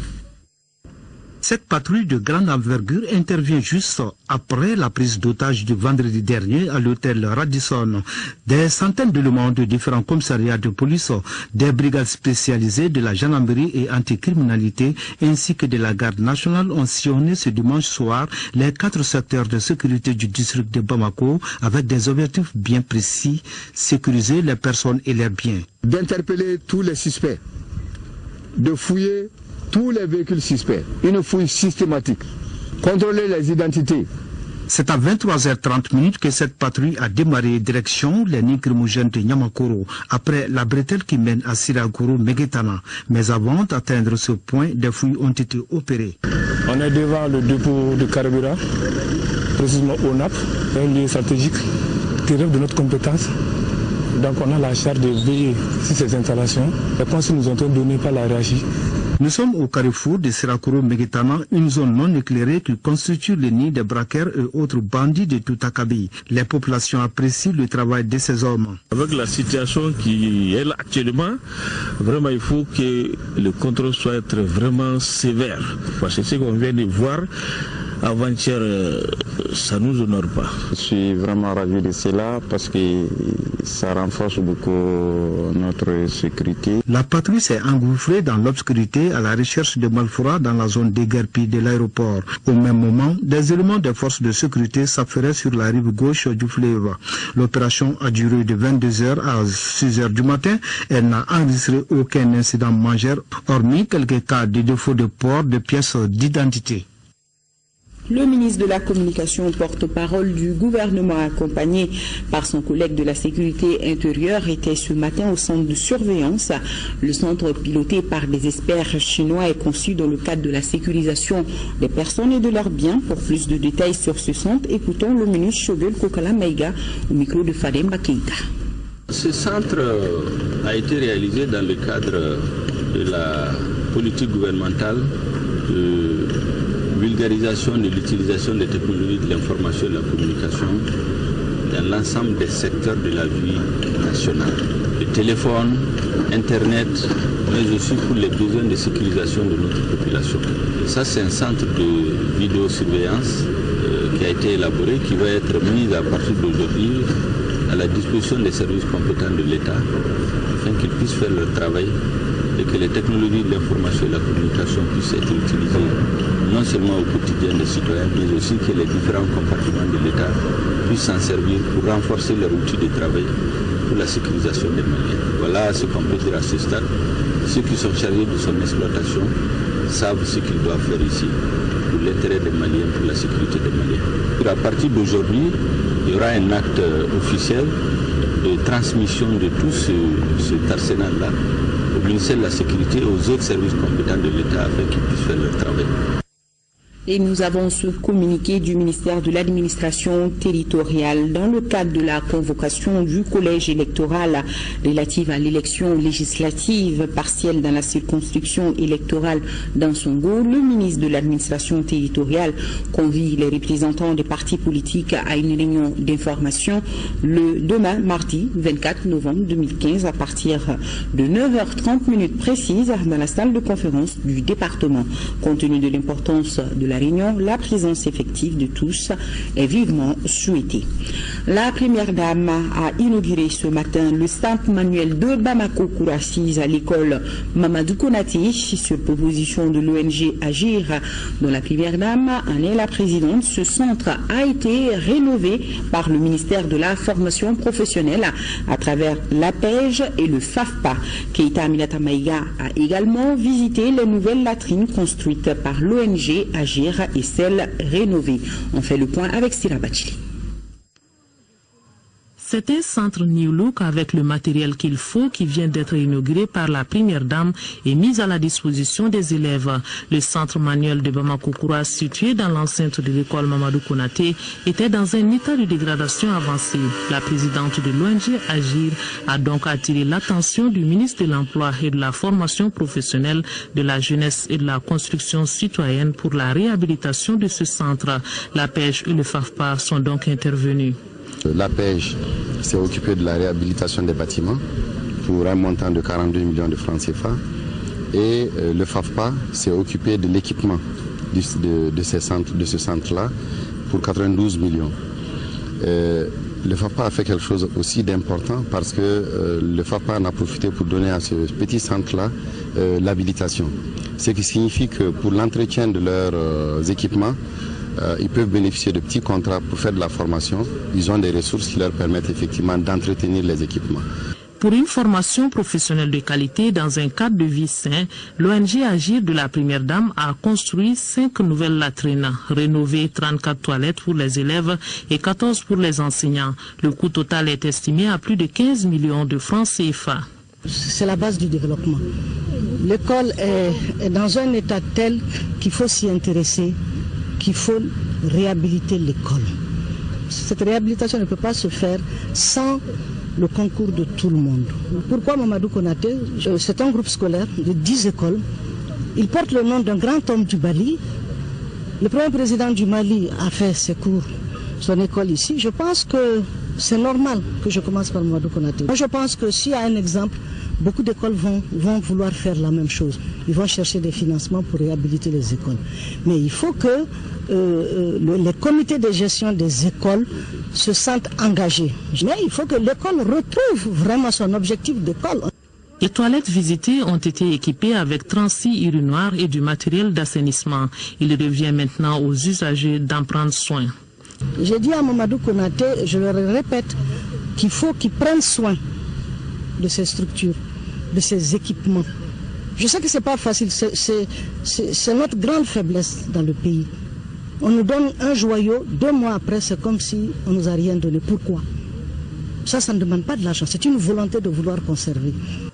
S18: Cette patrouille de grande envergure intervient juste après la prise d'otage du vendredi dernier à l'hôtel Radisson. Des centaines d'éléments de différents commissariats de police, des brigades spécialisées de la gendarmerie et anticriminalité ainsi que de la garde nationale ont sillonné ce dimanche soir les 4 secteurs de sécurité du district de Bamako avec des objectifs bien précis, sécuriser les personnes et leurs biens.
S19: D'interpeller tous les suspects, de fouiller tous les véhicules suspects, une fouille systématique, contrôler les identités.
S18: C'est à 23h30 que cette patrouille a démarré direction les nids crimogènes de Nyamakoro, après la bretelle qui mène à Siragoro Megetana. Mais avant d'atteindre ce point, des fouilles ont été opérées.
S20: On est devant le dépôt de carburant, précisément au NAP, un lieu stratégique qui relève de notre compétence. Donc on a la charge de veiller sur ces installations. Les consignes nous ont été données par la RAJ.
S18: Nous sommes au carrefour de Sirakoro Megetana, une zone non éclairée qui constitue le nid des braqueurs et autres bandits de tout Akabi. Les populations apprécient le travail de ces hommes.
S9: Avec la situation qui est là actuellement, vraiment il faut que le contrôle soit vraiment sévère. Parce que ce qu'on vient de voir avant-hier, ça ne nous honore pas.
S21: Je suis vraiment ravi de cela parce que ça renforce beaucoup notre sécurité.
S18: La patrouille s'est engouffrée dans l'obscurité à la recherche de malfrats dans la zone déguerpie de l'aéroport. Au même moment, des éléments des forces de sécurité s'affairaient sur la rive gauche du fleuve. L'opération a duré de 22h à 6h du matin. Elle n'a enregistré aucun incident majeur, hormis quelques cas de défaut de port de pièces d'identité.
S1: Le ministre de la Communication, porte-parole du gouvernement, accompagné par son collègue de la sécurité intérieure, était ce matin au centre de surveillance. Le centre piloté par des experts chinois est conçu dans le cadre de la sécurisation des personnes et de leurs biens. Pour plus de détails sur ce centre, écoutons le ministre Shogel Kokala Maïga au micro de Fademba Keïta.
S2: Ce centre a été réalisé dans le cadre de la politique gouvernementale de vulgarisation de l'utilisation des technologies de l'information et de la communication dans l'ensemble des secteurs de la vie nationale. Le téléphone, Internet, mais aussi pour les besoins de sécurisation de notre population. Et ça, c'est un centre de vidéosurveillance qui a été élaboré, qui va être mis à partir d'aujourd'hui à la disposition des services compétents de l'État, afin qu'ils puissent faire leur travail et que les technologies de l'information et de la communication puissent être utilisées non seulement au quotidien des citoyens, mais aussi que les différents compartiments de l'État puissent s'en servir pour renforcer leur outil de travail pour la sécurisation des Maliens. Voilà ce qu'on peut dire à ce stade. Ceux qui sont chargés de son exploitation savent ce qu'ils doivent faire ici pour l'intérêt des Maliens, pour la sécurité des Maliens. À partir d'aujourd'hui, il y aura un acte officiel de transmission de tout cet arsenal-là au ministère de la Sécurité et aux autres services compétents de l'État afin qu'ils puissent faire leur travail.
S1: Et nous avons ce communiqué du ministère de l'administration territoriale dans le cadre de la convocation du collège électoral relative à l'élection législative partielle dans la circonscription électorale d'Ansongo. Le ministre de l'administration territoriale convie les représentants des partis politiques à une réunion d'information le demain, mardi 24 novembre 2015, à partir de 9h30 précises dans la salle de conférence du département. Compte tenu de l'importance de la réunion, la présence effective de tous est vivement souhaitée. La première dame a inauguré ce matin le centre manuel de Bamako Kourassis à l'école Mamadou Konaté sur proposition de l'ONG Agir, dont la première dame en est la présidente. Ce centre a été rénové par le ministère de la formation professionnelle à travers l'APEJ et le FAFPA. Keita Aminata Maïga a également visité les nouvelles latrines construites par l'ONG Agir et celles rénovées. On fait le point avec Sira Bachili.
S22: C'est un centre New Look avec le matériel qu'il faut qui vient d'être inauguré par la première dame et mis à la disposition des élèves. Le centre manuel de Bamako Koura, situé dans l'enceinte de l'école Mamadou Konaté, était dans un état de dégradation avancée. La présidente de l'ONG Agir a donc attiré l'attention du ministre de l'Emploi et de la formation professionnelle, de la jeunesse et de la construction citoyenne pour la réhabilitation de ce centre. La pêche et le FAFPA sont donc intervenus.
S23: La PEJ s'est occupée de la réhabilitation des bâtiments pour un montant de 42 millions de francs CFA et le FAFPA s'est occupé de l'équipement de ce centre-là pour 92 millions. Le FAFPA a fait quelque chose aussi d'important parce que le FAFPA en a profité pour donner à ce petit centre-là l'habilitation. Ce qui signifie que pour l'entretien de leurs équipements, ils peuvent bénéficier de petits contrats pour faire de la formation. Ils ont des ressources qui leur permettent effectivement d'entretenir les équipements.
S22: Pour une formation professionnelle de qualité dans un cadre de vie sain, l'ONG Agir de la Première Dame a construit 5 nouvelles latrines, rénové 34 toilettes pour les élèves et 14 pour les enseignants. Le coût total est estimé à plus de 15 millions de francs CFA.
S24: C'est la base du développement. L'école est dans un état tel qu'il faut s'y intéresser, qu'il faut réhabiliter l'école. Cette réhabilitation ne peut pas se faire sans le concours de tout le monde. Pourquoi Mamadou Konaté? C'est un groupe scolaire de 10 écoles. Il porte le nom d'un grand homme du Mali. Le premier président du Mali a fait ses cours, son école ici. Je pense que c'est normal que je commence par Mamadou Konaté. Moi, je pense que s'il y a un exemple, beaucoup d'écoles vont vouloir faire la même chose. Ils vont chercher des financements pour réhabiliter les écoles. Mais il faut que les comités de gestion des écoles se sentent engagés. Mais il faut que l'école retrouve vraiment son objectif d'école.
S22: Les toilettes visitées ont été équipées avec 36 urinoirs et du matériel d'assainissement. Il revient maintenant aux usagers d'en prendre soin.
S24: J'ai dit à Mamadou Konaté, je le répète, qu'il faut qu'ils prennent soin de ces structures, de ces équipements. Je sais que ce n'est pas facile, c'est notre grande faiblesse dans le pays. On nous donne un joyau, 2 mois après, c'est comme si on ne nous a rien donné. Pourquoi? Ça ne demande pas de l'argent, c'est une volonté de vouloir conserver.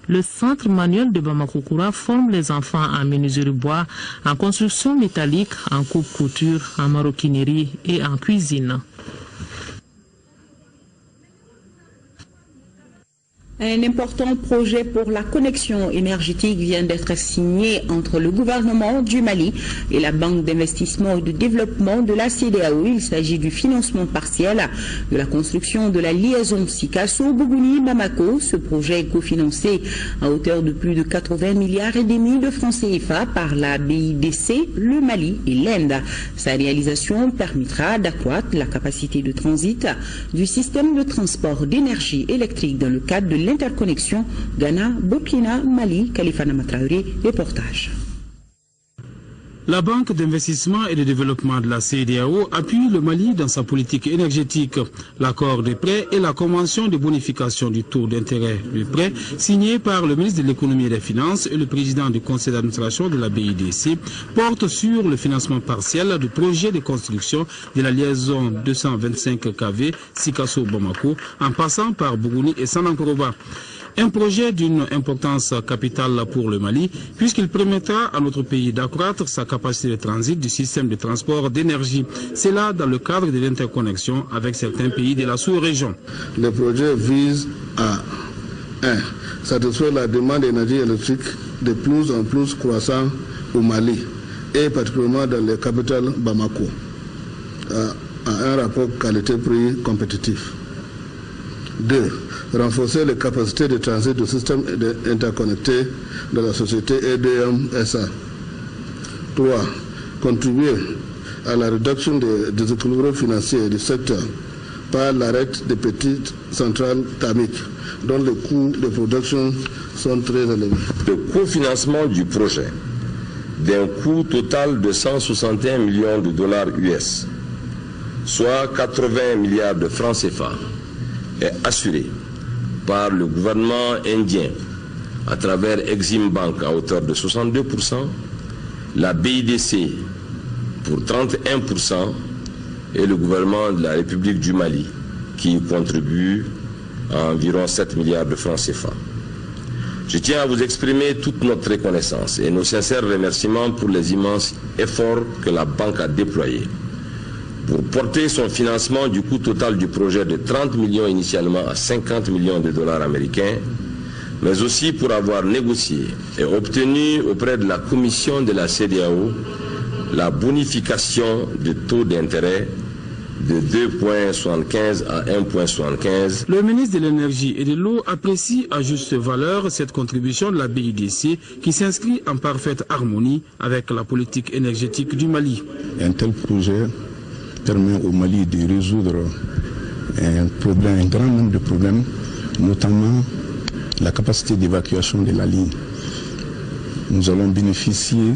S22: Le centre manuel de Bamako Koura forme les enfants en menuiserie bois, en construction métallique, en coupe-couture, en maroquinerie et en cuisine.
S1: Un important projet pour la connexion énergétique vient d'être signé entre le gouvernement du Mali et la Banque d'investissement et de développement de la CEDEAO. Il s'agit du financement partiel de la construction de la liaison Sikasso-Bougouni-Bamako. Ce projet est cofinancé à hauteur de plus de 80 milliards et demi de francs CFA par la BIDC, le Mali et l'Inde. Sa réalisation permettra d'accroître la capacité de transit du système de transport d'énergie électrique dans le cadre de l'interconnexion Ghana-Burkina-Mali. Kalifana Matraoré, reportage.
S9: La Banque d'investissement et de développement de la CEDEAO appuie le Mali dans sa politique énergétique. L'accord de prêt et la convention de bonification du taux d'intérêt du prêt signé par le ministre de l'économie et des finances et le président du conseil d'administration de la BIDC portent sur le financement partiel du projet de construction de la liaison 225 kV Sikasso-Bamako en passant par Bougouni et Sanankoroba. Un projet d'une importance capitale pour le Mali, puisqu'il permettra à notre pays d'accroître sa capacité de transit du système de transport d'énergie. C'est là dans le cadre de l'interconnexion avec certains pays de la sous-région.
S4: Le projet vise à 1. Satisfaire la demande d'énergie électrique de plus en plus croissante au Mali, et particulièrement dans les capitales Bamako, à un rapport qualité-prix compétitif. 2. Renforcer les capacités de transit du système interconnecté de la société EDM SA. 3. Contribuer à la réduction des déséquilibres financiers du secteur par l'arrêt des petites centrales thermiques dont les coûts de production sont très élevés.
S10: Le cofinancement du projet d'un coût total de 161 millions de dollars US, soit 80 milliards de francs CFA, est assuré par le gouvernement indien à travers Exim Bank à hauteur de 62%, la BIDC pour 31% et le gouvernement de la République du Mali qui y contribue à environ 7 milliards de francs CFA. Je tiens à vous exprimer toute notre reconnaissance et nos sincères remerciements pour les immenses efforts que la banque a déployés pour porter son financement du coût total du projet de 30 millions initialement à 50 millions de dollars américains, mais aussi pour avoir négocié et obtenu auprès de la commission de la CEDEAO la bonification du taux d'intérêt de 2,75 à 1,75.
S9: Le ministre de l'Énergie et de l'Eau apprécie à juste valeur cette contribution de la BIDC qui s'inscrit en parfaite harmonie avec la politique énergétique du Mali.
S11: Un tel projet permet au Mali de résoudre un grand nombre de problèmes, notamment la capacité d'évacuation de la ligne. Nous allons bénéficier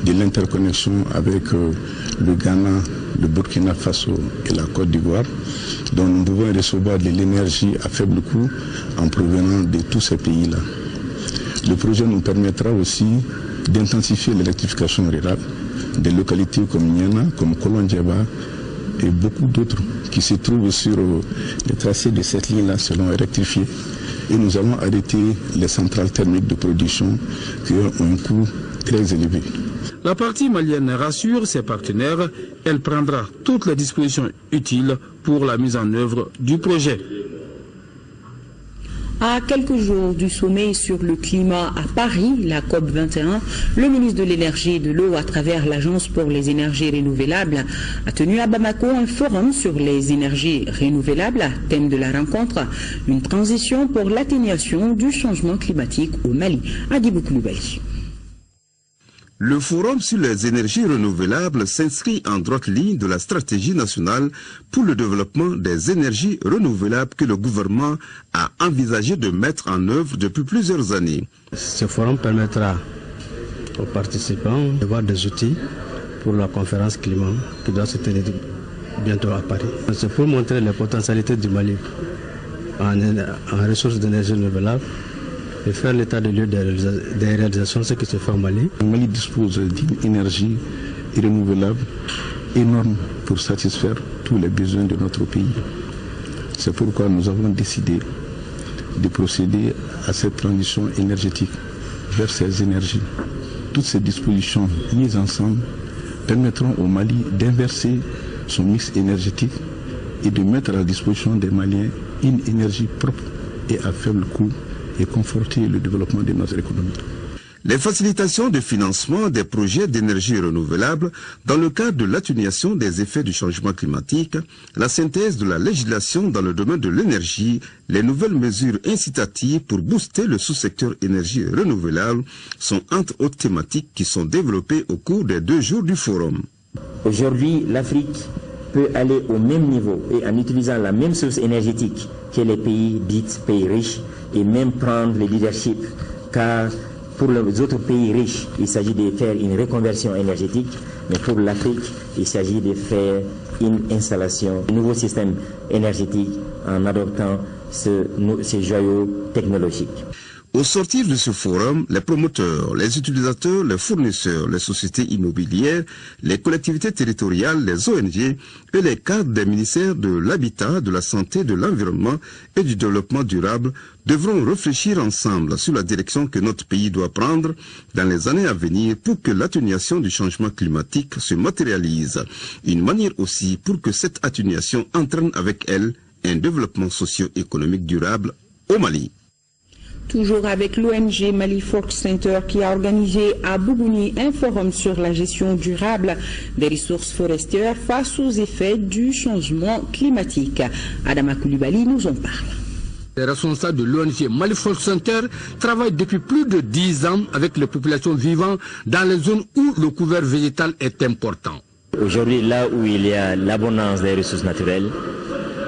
S11: de l'interconnexion avec le Ghana, le Burkina Faso et la Côte d'Ivoire, dont nous pouvons recevoir de l'énergie à faible coût en provenant de tous ces pays-là. Le projet nous permettra aussi d'intensifier l'électrification rurale des localités comme Niana, comme Kolondjeba et beaucoup d'autres qui se trouvent sur le tracé de cette ligne-là seront électrifiés. Et nous allons arrêter les centrales thermiques de production qui ont un coût très élevé.
S9: La partie malienne rassure ses partenaires, elle prendra toutes les dispositions utiles pour la mise en œuvre du projet.
S1: À quelques jours du sommet sur le climat à Paris, la COP21, le ministre de l'Énergie et de l'Eau, à travers l'Agence pour les énergies renouvelables, a tenu à Bamako un forum sur les énergies renouvelables, thème de la rencontre, une transition pour l'atténuation du changement climatique au Mali. Adibou Koulibaly.
S3: Le forum sur les énergies renouvelables s'inscrit en droite ligne de la stratégie nationale pour le développement des énergies renouvelables que le gouvernement a envisagé de mettre en œuvre depuis plusieurs années.
S5: Ce forum permettra aux participants d'avoir des outils pour la conférence climat qui doit se tenir bientôt à Paris. C'est pour montrer les potentialités du Mali en ressources d'énergie renouvelable et faire l'état de lieu des réalisations, ce qui se fait au Mali.
S11: Le Mali dispose d'une énergie renouvelable énorme pour satisfaire tous les besoins de notre pays. C'est pourquoi nous avons décidé de procéder à cette transition énergétique vers ces énergies. Toutes ces dispositions mises ensemble permettront au Mali d'inverser son mix énergétique et de mettre à la disposition des Maliens une énergie propre et à faible coût
S6: et conforter le développement de notre économie.
S3: Les facilitations de financement des projets d'énergie renouvelable dans le cadre de l'atténuation des effets du changement climatique, la synthèse de la législation dans le domaine de l'énergie, les nouvelles mesures incitatives pour booster le sous-secteur énergie renouvelable sont entre autres thématiques qui sont développées au cours des 2 jours du forum.
S7: Aujourd'hui, l'Afrique peut aller au même niveau et en utilisant la même source énergétique que les pays dits pays riches et même prendre le leadership, car pour les autres pays riches, il s'agit de faire une reconversion énergétique, mais pour l'Afrique, il s'agit de faire une installation, un nouveau système énergétique en adoptant ces joyaux technologiques.
S3: Au sortir de ce forum, les promoteurs, les utilisateurs, les fournisseurs, les sociétés immobilières, les collectivités territoriales, les ONG et les cadres des ministères de l'Habitat, de la Santé, de l'Environnement et du Développement durable devront réfléchir ensemble sur la direction que notre pays doit prendre dans les années à venir pour que l'atténuation du changement climatique se matérialise. Une manière aussi pour que cette atténuation entraîne avec elle un développement socio-économique durable au Mali.
S1: Toujours avec l'ONG Mali Folk Center qui a organisé à Bougouni un forum sur la gestion durable des ressources forestières face aux effets du changement climatique. Adama Koulibaly nous en parle.
S8: Les responsables de l'ONG Mali Folk Center travaillent depuis plus de 10 ans avec les populations vivant dans les zones où le couvert végétal est important.
S7: Aujourd'hui, là où il y a l'abondance des ressources naturelles,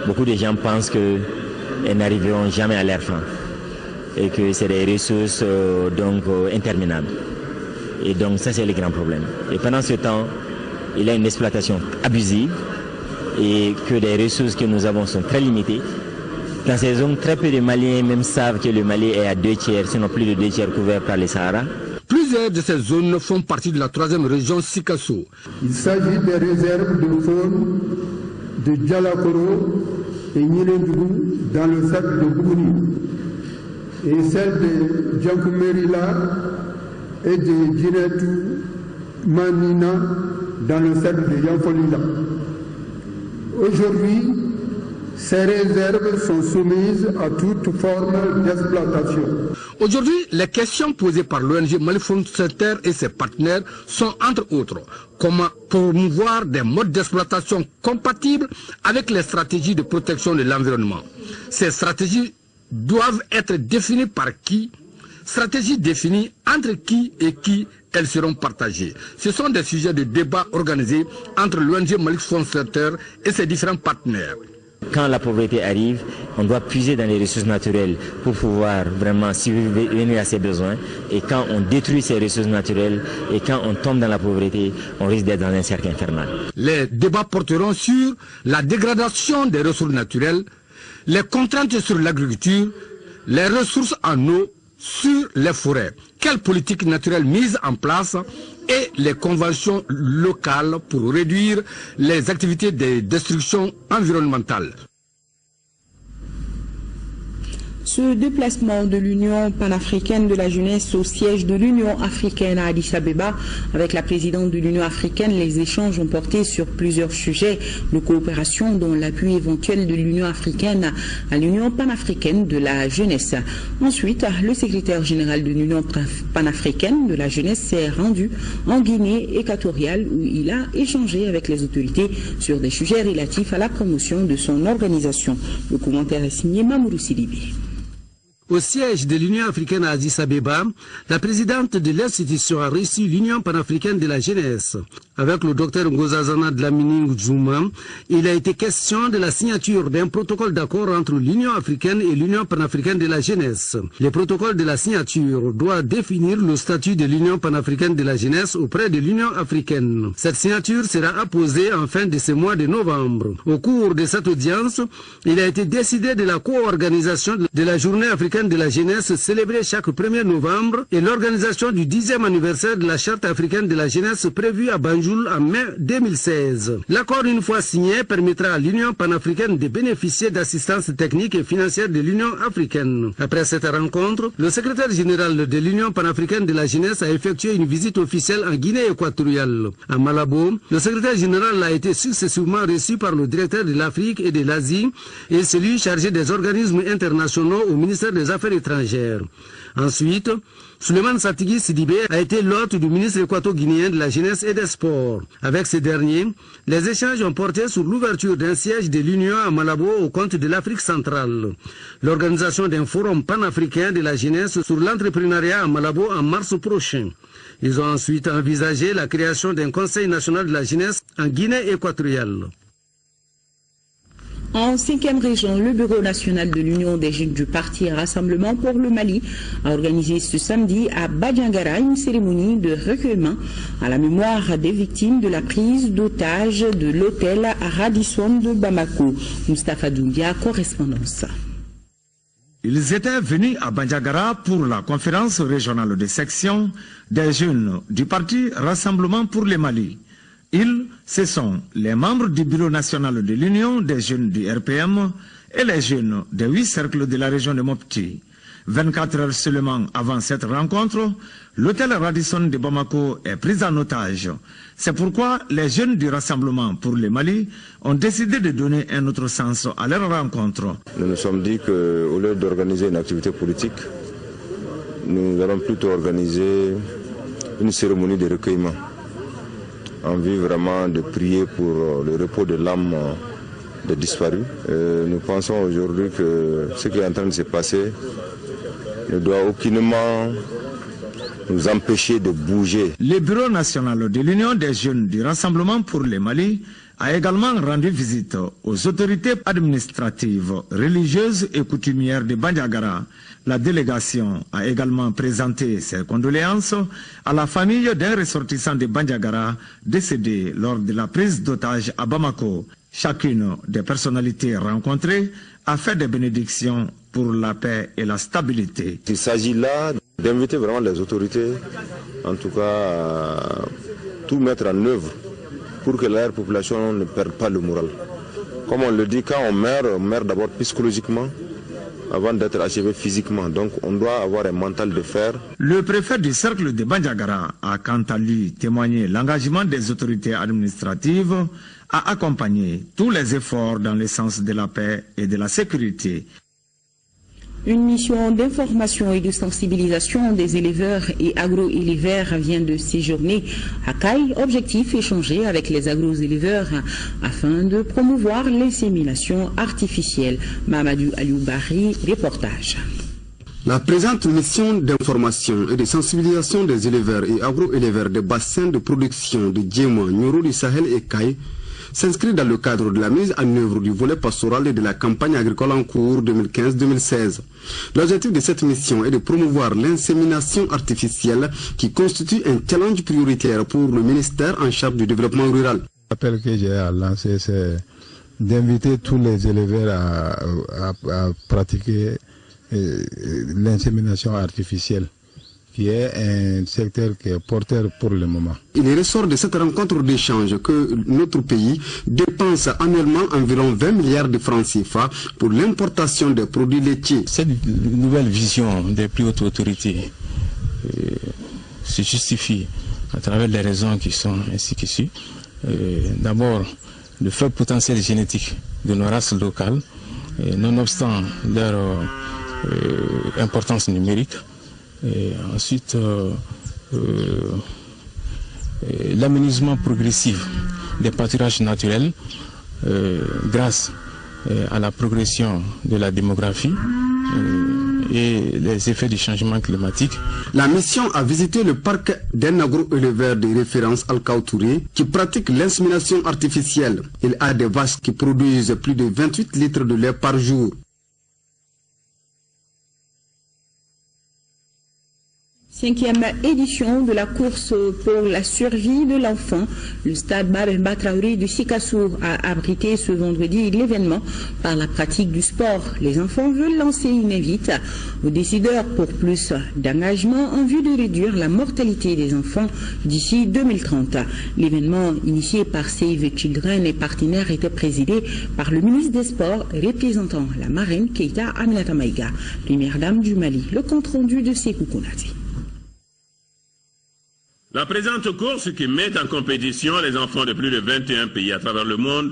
S7: beaucoup de gens pensent qu'elles n'arriveront jamais à leur fin et que c'est des ressources interminables. Et donc ça, c'est le grand problème. Et pendant ce temps, il y a une exploitation abusive et que les ressources que nous avons sont très limitées. Dans ces zones, très peu de Maliens même savent que le Mali est à 2 tiers, sinon plus de 2 tiers couverts par le Sahara.
S8: Plusieurs de ces zones font partie de la 3e région Sikasso.
S13: Il s'agit des réserves de faune de Djalakoro et Nyilendougou dans le sac de Bougouni et celle de Djankumerila et de Djinetou Manina dans le sac de Yanfolila. Aujourd'hui, ces réserves sont soumises à toute forme d'exploitation.
S8: Aujourd'hui, les questions posées par l'ONG Mali Folk Center et ses partenaires sont entre autres comment promouvoir des modes d'exploitation compatibles avec les stratégies de protection de l'environnement. Ces stratégies doivent être définies par qui? Stratégies définies entre qui et qui elles seront partagées. Ce sont des sujets de débat organisés entre l'ONG Mali Folk Center et ses différents partenaires.
S7: Quand la pauvreté arrive, on doit puiser dans les ressources naturelles pour pouvoir vraiment subvenir à ses besoins. Et quand on détruit ces ressources naturelles et quand on tombe dans la pauvreté, on risque d'être dans un cercle infernal.
S8: Les débats porteront sur la dégradation des ressources naturelles, les contraintes sur l'agriculture, les ressources en eau, sur les forêts. Quelle politique naturelle mise en place et les conventions locales pour réduire les activités de destruction environnementale.
S1: Ce déplacement de l'Union panafricaine de la jeunesse au siège de l'Union africaine à Addis Abeba avec la présidente de l'Union africaine, les échanges ont porté sur plusieurs sujets de coopération dont l'appui éventuel de l'Union africaine à l'Union panafricaine de la jeunesse. Ensuite, le secrétaire général de l'Union panafricaine de la jeunesse s'est rendu en Guinée équatoriale où il a échangé avec les autorités sur des sujets relatifs à la promotion de son organisation. Le commentaire est signé Mamoudou Sidibé.
S8: Au siège de l'Union africaine à Addis Abeba, la présidente de l'institution a reçu l'Union panafricaine de la jeunesse. Avec le docteur Ngozazana Dlamini Djouma, il a été question de la signature d'un protocole d'accord entre l'Union africaine et l'Union panafricaine de la jeunesse. Le protocole de la signature doit définir le statut de l'Union panafricaine de la jeunesse auprès de l'Union africaine. Cette signature sera apposée en fin de ce mois de novembre. Au cours de cette audience, il a été décidé de la co-organisation de la journée africaine de la jeunesse célébrée chaque 1er novembre et l'organisation du 10e anniversaire de la charte africaine de la jeunesse prévue à Banjul en mai 2016. L'accord, une fois signé, permettra à l'Union panafricaine de bénéficier d'assistance technique et financière de l'Union africaine. Après cette rencontre, le secrétaire général de l'Union panafricaine de la jeunesse a effectué une visite officielle en Guinée équatoriale. À Malabo, le secrétaire général a été successivement reçu par le directeur de l'Afrique et de l'Asie et celui chargé des organismes internationaux au ministère des des Affaires étrangères. Ensuite, Souleymane Satigui Sidibé a été l'hôte du ministre équato-guinéen de la Jeunesse et des Sports. Avec ces derniers, les échanges ont porté sur l'ouverture d'un siège de l'Union à Malabo au compte de l'Afrique centrale, l'organisation d'un forum panafricain de la jeunesse sur l'entrepreneuriat à Malabo en mars prochain. Ils ont ensuite envisagé la création d'un Conseil national de la jeunesse en Guinée équatoriale.
S1: En 5e région, le Bureau national de l'Union des jeunes du Parti Rassemblement pour le Mali a organisé ce samedi à Badiangara une cérémonie de recueillement à la mémoire des victimes de la prise d'otage de l'hôtel Radisson de Bamako. Moustapha Doumbia, correspondance.
S12: Ils étaient venus à Badiangara pour la conférence régionale de section des jeunes du Parti Rassemblement pour le Mali. Ils, ce sont les membres du Bureau national de l'Union des jeunes du RPM et les jeunes des 8 cercles de la région de Mopti. 24 heures seulement avant cette rencontre, l'hôtel Radisson de Bamako est pris en otage. C'est pourquoi les jeunes du Rassemblement pour le Mali ont décidé de donner un autre sens à leur rencontre.
S10: Nous nous sommes dit qu'au lieu d'organiser une activité politique, nous allons plutôt organiser une cérémonie de recueillement, en vue vraiment de prier pour le repos de l'âme des disparus. Nous pensons aujourd'hui que ce qui est en train de se passer ne doit aucunement nous empêcher de bouger.
S12: Le Bureau national de l'Union des jeunes du Rassemblement pour le Mali a également rendu visite aux autorités administratives, religieuses et coutumières de Badiangara. La délégation a également présenté ses condoléances à la famille d'un ressortissant de Badiangara décédé lors de la prise d'otage à Bamako. Chacune des personnalités rencontrées a fait des bénédictions pour la paix et la stabilité.
S10: Il s'agit là d'inviter vraiment les autorités, en tout cas, à tout mettre en œuvre pour que la population ne perde pas le moral. Comme on le dit, quand on meurt d'abord psychologiquement avant d'être achevé physiquement. Donc on doit avoir un mental de fer.
S12: Le préfet du cercle de Badiangara a quant à lui témoigné l'engagement des autorités administratives à accompagner tous les efforts dans le sens de la paix et de la sécurité.
S1: Une mission d'information et de sensibilisation des éleveurs et agro-éleveurs vient de séjourner à Caille. Objectif, échanger avec les agro-éleveurs afin de promouvoir l'insémination artificielle. Mamadou Alioubari, reportage.
S14: La présente mission d'information et de sensibilisation des éleveurs et agro-éleveurs des bassins de production de Djema, Nyoro du Sahel et Caille s'inscrit dans le cadre de la mise en œuvre du volet pastoral et de la campagne agricole en cours 2015-2016. L'objectif de cette mission est de promouvoir l'insémination artificielle qui constitue un challenge prioritaire pour le ministère en charge du développement rural.
S15: L'appel que j'ai à lancer, c'est d'inviter tous les éleveurs à pratiquer l'insémination artificielle, qui est un secteur qui est porteur pour le moment.
S14: Il ressort de cette rencontre d'échange que notre pays dépense annuellement environ 20 milliards de francs CFA pour l'importation des produits laitiers.
S16: Cette nouvelle vision des plus hautes autorités se justifie à travers les raisons qui sont ainsi qu'issues. D'abord, le faible potentiel génétique de nos races locales, nonobstant leur importance numérique. Et ensuite, l'aménagement progressif des pâturages naturels grâce à la progression de la démographie et les effets du changement climatique.
S14: La mission a visité le parc d'un agro-éleveur de référence Al-Kaoutouré qui pratique l'insémination artificielle. Il a des vaches qui produisent plus de 28 litres de lait par jour.
S1: Cinquième édition de la course pour la survie de l'enfant. Le stade Babemba Traoré de Sikassou a abrité ce vendredi l'événement par la pratique du sport. Les enfants veulent lancer une invite aux décideurs pour plus d'engagement en vue de réduire la mortalité des enfants d'ici 2030. L'événement initié par Save Children et partenaires était présidé par le ministre des Sports représentant la marraine Keita Aminata Maïga, première dame du Mali. Le compte rendu de Sekou Konati.
S25: La présente course qui met en compétition les enfants de plus de 21 pays à travers le monde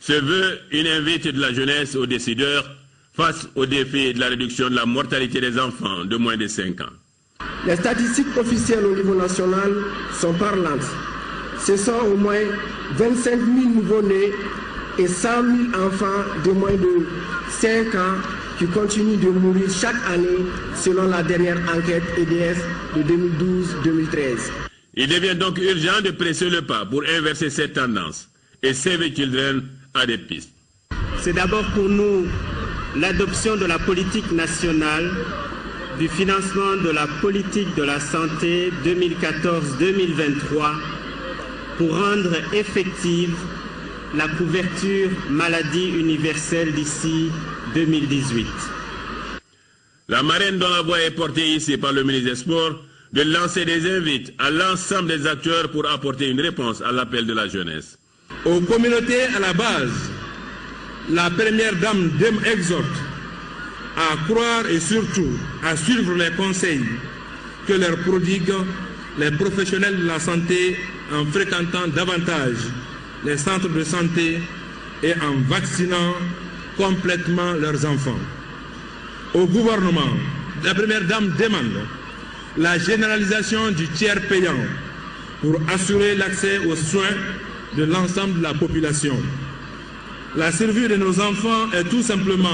S25: se veut une invite de la jeunesse aux décideurs face au défi de la réduction de la mortalité des enfants de moins de 5 ans.
S17: Les statistiques officielles au niveau national sont parlantes. Ce sont au moins 25 000 nouveau-nés et 100 000 enfants de moins de 5 ans qui continuent de mourir chaque année selon la dernière enquête EDF de 2012-2013.
S25: Il devient donc urgent de presser le pas pour inverser cette tendance et Save the Children a des pistes.
S18: C'est d'abord pour nous l'adoption de la politique nationale du financement de la politique de la santé 2014-2023 pour rendre effective la couverture maladie universelle d'ici 2018.
S25: La marraine dont la voix est portée ici par le ministre des Sports de lancer des invites à l'ensemble des acteurs pour apporter une réponse à l'appel de la jeunesse.
S19: Aux communautés à la base, la première dame exhorte à croire et surtout à suivre les conseils que leur prodiguent les professionnels de la santé en fréquentant davantage les centres de santé et en vaccinant complètement leurs enfants. Au gouvernement, la première dame demande la généralisation du tiers payant pour assurer l'accès aux soins de l'ensemble de la population. La survie de nos enfants est tout simplement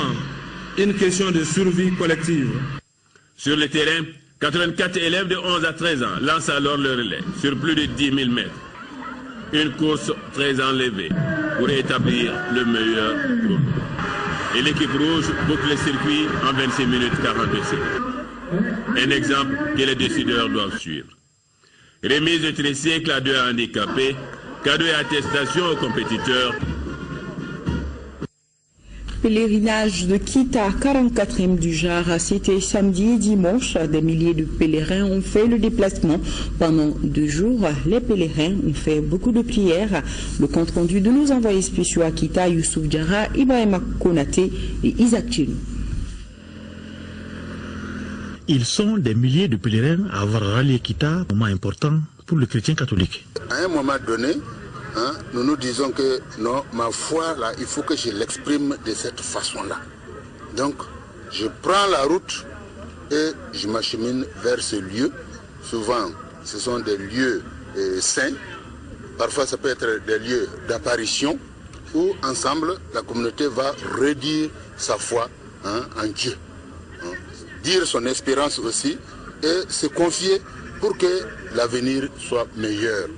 S19: une question de survie collective.
S25: Sur le terrain, 84 élèves de 11 à 13 ans lancent alors le relais sur plus de 10 000 mètres. Une course très enlevée pour établir le meilleur groupe. Et l'équipe rouge boucle le circuit en 26 minutes 42 secondes. Un exemple que les décideurs doivent suivre. Remise de tricycle à 2 handicapés, cadeau et attestation aux compétiteurs.
S1: Pèlerinage de Kita, 44e du genre, c'était samedi et dimanche. Des milliers de pèlerins ont fait le déplacement pendant 2 jours. Les pèlerins ont fait beaucoup de prières. Le compte rendu de nos envoyés spéciaux à Kita, Youssouf Diarra, Ibrahima Konaté et Isaac Chilou.
S20: Ils sont des milliers de pèlerins à avoir rallié Kita, un moment important pour le chrétien catholique.
S21: À un moment donné, nous nous disons que non, ma foi, là, il faut que je l'exprime de cette façon-là. Donc, je prends la route et je m'achemine vers ce lieu. Souvent, ce sont des lieux saints. Parfois, ça peut être des lieux d'apparition où, ensemble, la communauté va redire sa foi en Dieu. Dire son espérance aussi et se confier pour que l'avenir soit meilleur.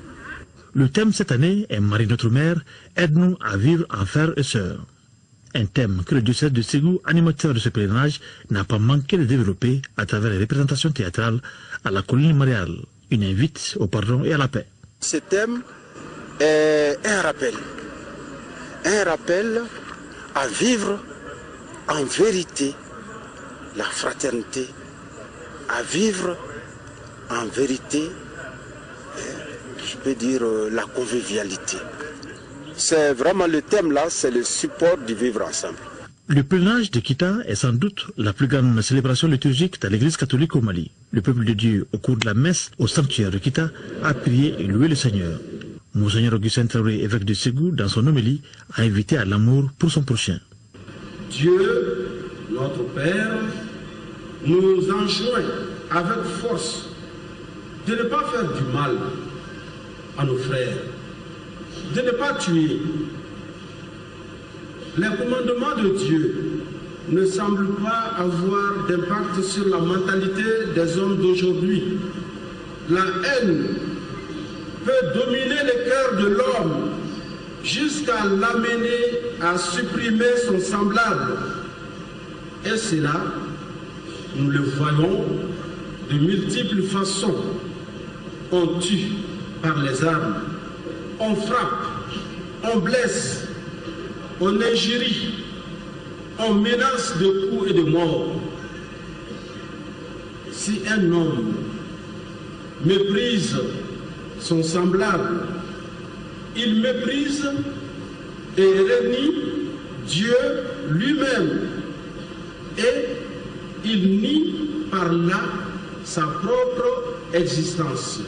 S20: Le thème cette année est Marie notre Mère, aide-nous à vivre en frères et sœurs. Un thème que le diocèse de Ségou, animateur de ce pèlerinage, n'a pas manqué de développer à travers les représentations théâtrales à la colline mariale. Une invite au pardon et à la paix.
S26: Ce thème est un rappel à vivre en vérité la fraternité, à vivre en vérité, je peux dire, la convivialité. C'est vraiment le thème là, c'est le support du vivre ensemble.
S20: Le pèlerinage de Kita est sans doute la plus grande célébration liturgique dans l'église catholique au Mali. Le peuple de Dieu, au cours de la messe au sanctuaire de Kita, a prié et loué le Seigneur. Monseigneur Augustin Traoré, évêque de Ségou, dans son homélie, a invité à l'amour pour son prochain.
S27: Dieu, notre Père, nous enjoint avec force de ne pas faire du mal à nos frères, de ne pas tuer. Les commandements de Dieu ne semblent pas avoir d'impact sur la mentalité des hommes d'aujourd'hui. La haine peut dominer le cœur de l'homme jusqu'à l'amener à supprimer son semblable. Et cela, nous le voyons de multiples façons. On tue par les armes, on frappe, on blesse, on injurie, on menace de coups et de mort. Si un homme méprise son semblable, il méprise et renie Dieu lui-même et il nie par là sa propre existence.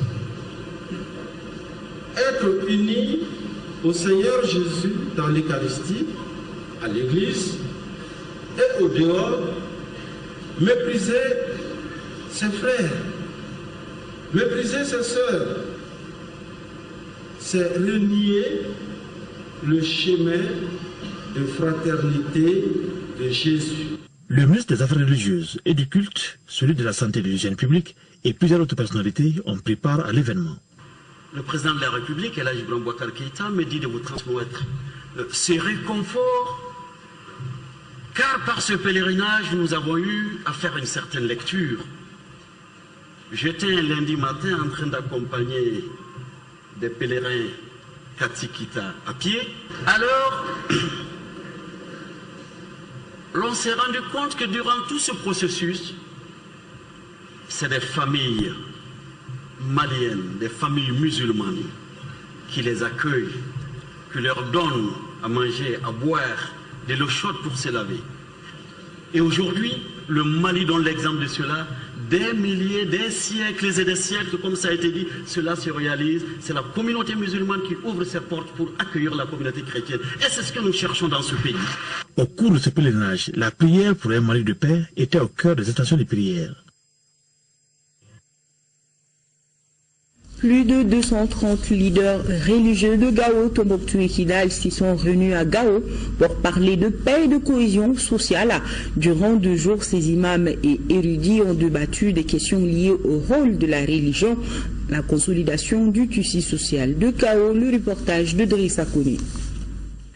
S27: Être uni au Seigneur Jésus dans l'Eucharistie, à l'Église, et au dehors, mépriser ses frères, mépriser ses sœurs, c'est renier le chemin de fraternité de Jésus.
S20: Le ministre des Affaires religieuses et du culte, celui de la santé et de l'hygiène publique et plusieurs autres personnalités ont pris part à l'événement.
S2: Le président de la République, El Hadji Ibrahima Boubacar Keïta, me dit de vous transmettre ce réconfort, car par ce pèlerinage, nous avons eu à faire une certaine lecture. J'étais un lundi matin en train d'accompagner des pèlerins Katsikita à pied. Alors, l'on s'est rendu compte que durant tout ce processus, c'est des familles maliennes, des familles musulmanes qui les accueillent, qui leur donnent à manger, à boire, de l'eau chaude pour se laver. Et aujourd'hui, le Mali donne l'exemple de cela. Des milliers, des siècles et des siècles, comme ça a été dit, cela se réalise. C'est la communauté musulmane qui ouvre ses portes pour accueillir la communauté chrétienne. Et c'est ce que nous cherchons dans ce pays.
S20: Au cours de ce pèlerinage, la prière pour un Mali de paix était au cœur des intentions de prière.
S1: Plus de 230 leaders religieux de Gao, Tombouctou et Kidal s'y sont réunis à Gao pour parler de paix et de cohésion sociale. Durant 2 jours, ces imams et érudits ont débattu des questions liées au rôle de la religion, la consolidation du tissu social. De Gao, le reportage de Drissa Kouni.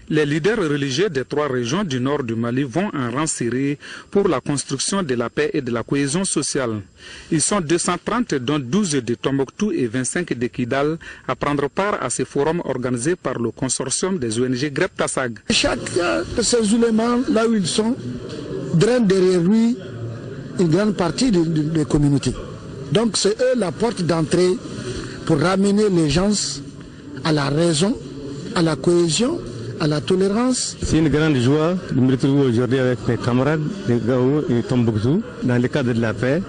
S4: Les leaders religieux des 3 régions du nord du Mali vont en rang serré pour la construction de la paix et de la cohésion sociale. Ils sont 230, dont 12 de Tombouctou et 25 de Kidal, à prendre part à ce forum organisé par le consortium des ONG Greb Tassag.
S5: Chaque de ces éléments, là où ils sont, draine derrière lui une grande partie des communautés. Donc c'est eux la porte d'entrée pour ramener les gens à la raison, à la cohésion, à la tolérance.
S9: C'est une grande joie de me retrouver aujourd'hui avec mes camarades de Gao et Tombouctou dans le cadre de la paix.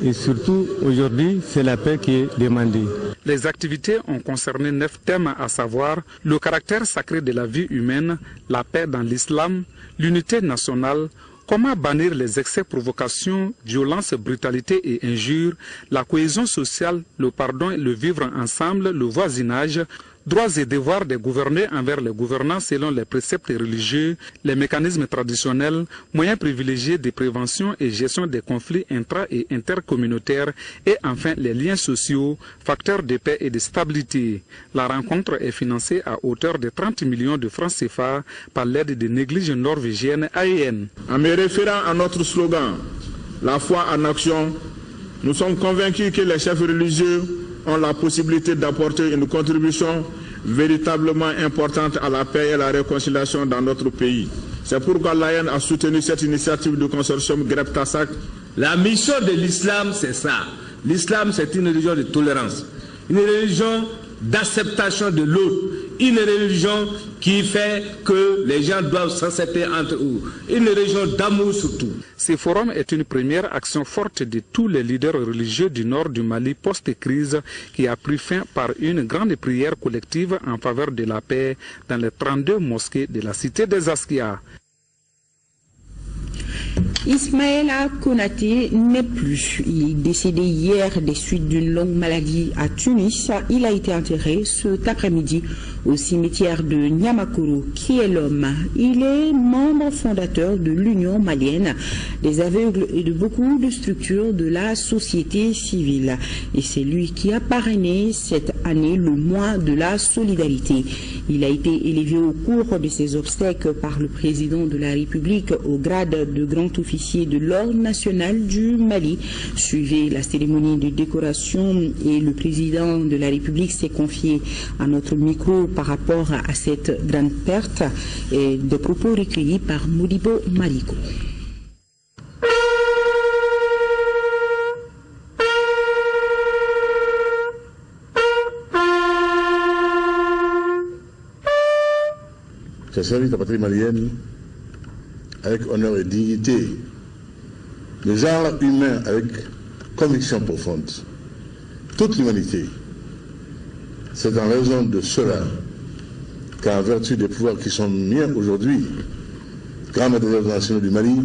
S9: Et surtout, aujourd'hui, c'est la paix qui est demandée.
S4: Les activités ont concerné 9 thèmes, à savoir le caractère sacré de la vie humaine, la paix dans l'islam, l'unité nationale, comment bannir les excès, provocations, violences, brutalités et injures, la cohésion sociale, le pardon et le vivre ensemble, le voisinage, droits et devoirs des gouvernés envers les gouvernants selon les préceptes religieux, les mécanismes traditionnels, moyens privilégiés de prévention et gestion des conflits intra- et intercommunautaires et enfin les liens sociaux, facteurs de paix et de stabilité. La rencontre est financée à hauteur de 30 millions de francs CFA par l'aide de l'église norvégienne AEN.
S22: En me référant à notre slogan, la foi en action, nous sommes convaincus que les chefs religieux ont la possibilité d'apporter une contribution véritablement importante à la paix et la réconciliation dans notre pays. C'est pourquoi l'AEN a soutenu cette initiative du consortium Greb Tassag.
S23: La mission de l'islam, c'est ça. L'islam, c'est une religion de tolérance, une religion d'acceptation de l'autre, une religion qui fait que les gens doivent s'accepter entre eux, une religion d'amour surtout.
S4: Ce forum est une première action forte de tous les leaders religieux du nord du Mali post-crise qui a pris fin par une grande prière collective en faveur de la paix dans les 32 mosquées de la cité des Askia.
S1: Ismaïla Konaté n'est plus. Il est décédé hier des suites d'une longue maladie à Tunis. Il a été enterré cet après-midi au cimetière de Niamakoro, qui est l'homme. Il est membre fondateur de l'Union malienne des aveugles et de beaucoup de structures de la société civile. Et c'est lui qui a parrainé cette année le mois de la solidarité. Il a été élevé au cours de ses obsèques par le président de la République au grade de grand officier de l'Ordre national du Mali. Suivez la cérémonie de décoration et le président de la République s'est confié à notre micro par rapport à cette grande perte et des propos recueillis par Modibo Mariko.
S11: J'ai servi la patrie malienne avec honneur et dignité, le genre humain avec conviction profonde, toute l'humanité. C'est en raison de cela qu'en vertu des pouvoirs qui sont miens aujourd'hui,
S3: grand maître des ordres nationaux du Mali,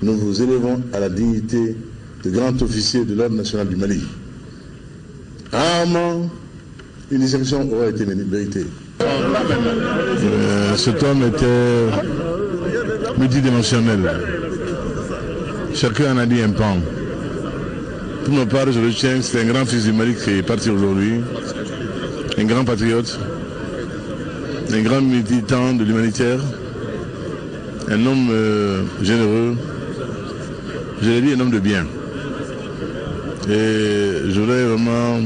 S3: nous vous élevons à la dignité de grand officier de l'ordre national du Mali. Rarement, une exception aurait été méritée.
S15: Cet homme était multidimensionnel. Chacun en a dit un pan. Pour ma part, je retiens que c'est un grand fils du Mali qui est parti aujourd'hui, un grand patriote, un grand militant de l'humanitaire, un homme généreux, je l'ai dit, un homme de bien. Et je voudrais vraiment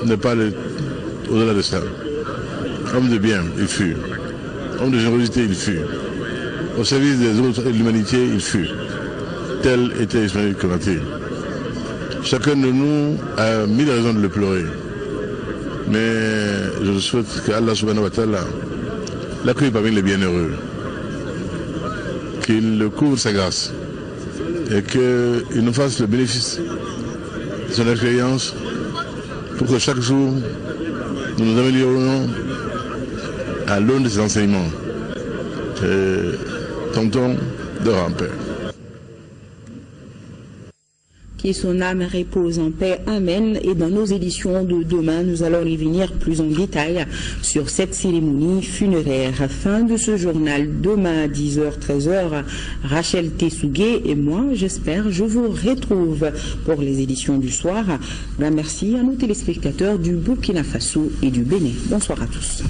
S15: ne pas aller au-delà de ça. Homme de bien, il fut. Homme de générosité, il fut. Au service des autres et de l'humanité, il fut. Tel était Ismaël Konaté. Chacun de nous a mille raisons de le pleurer. Mais je souhaite qu'Allah subhanahu wa ta'ala l'accueille parmi les bienheureux. Qu'il le couvre sa grâce. Et qu'il nous fasse le bénéfice de son expérience pour que chaque jour nous nous améliorions à l'aune de ses enseignements. Tonton dort en paix.
S1: Que son âme repose en paix. Amen. Et dans nos éditions de demain, nous allons revenir plus en détail sur cette cérémonie funéraire. Fin de ce journal. Demain à 10h, 13h, Rachel Tessougué et moi, j'espère, je vous retrouve pour les éditions du soir. Merci à nos téléspectateurs du Burkina Faso et du Bénin. Bonsoir à tous.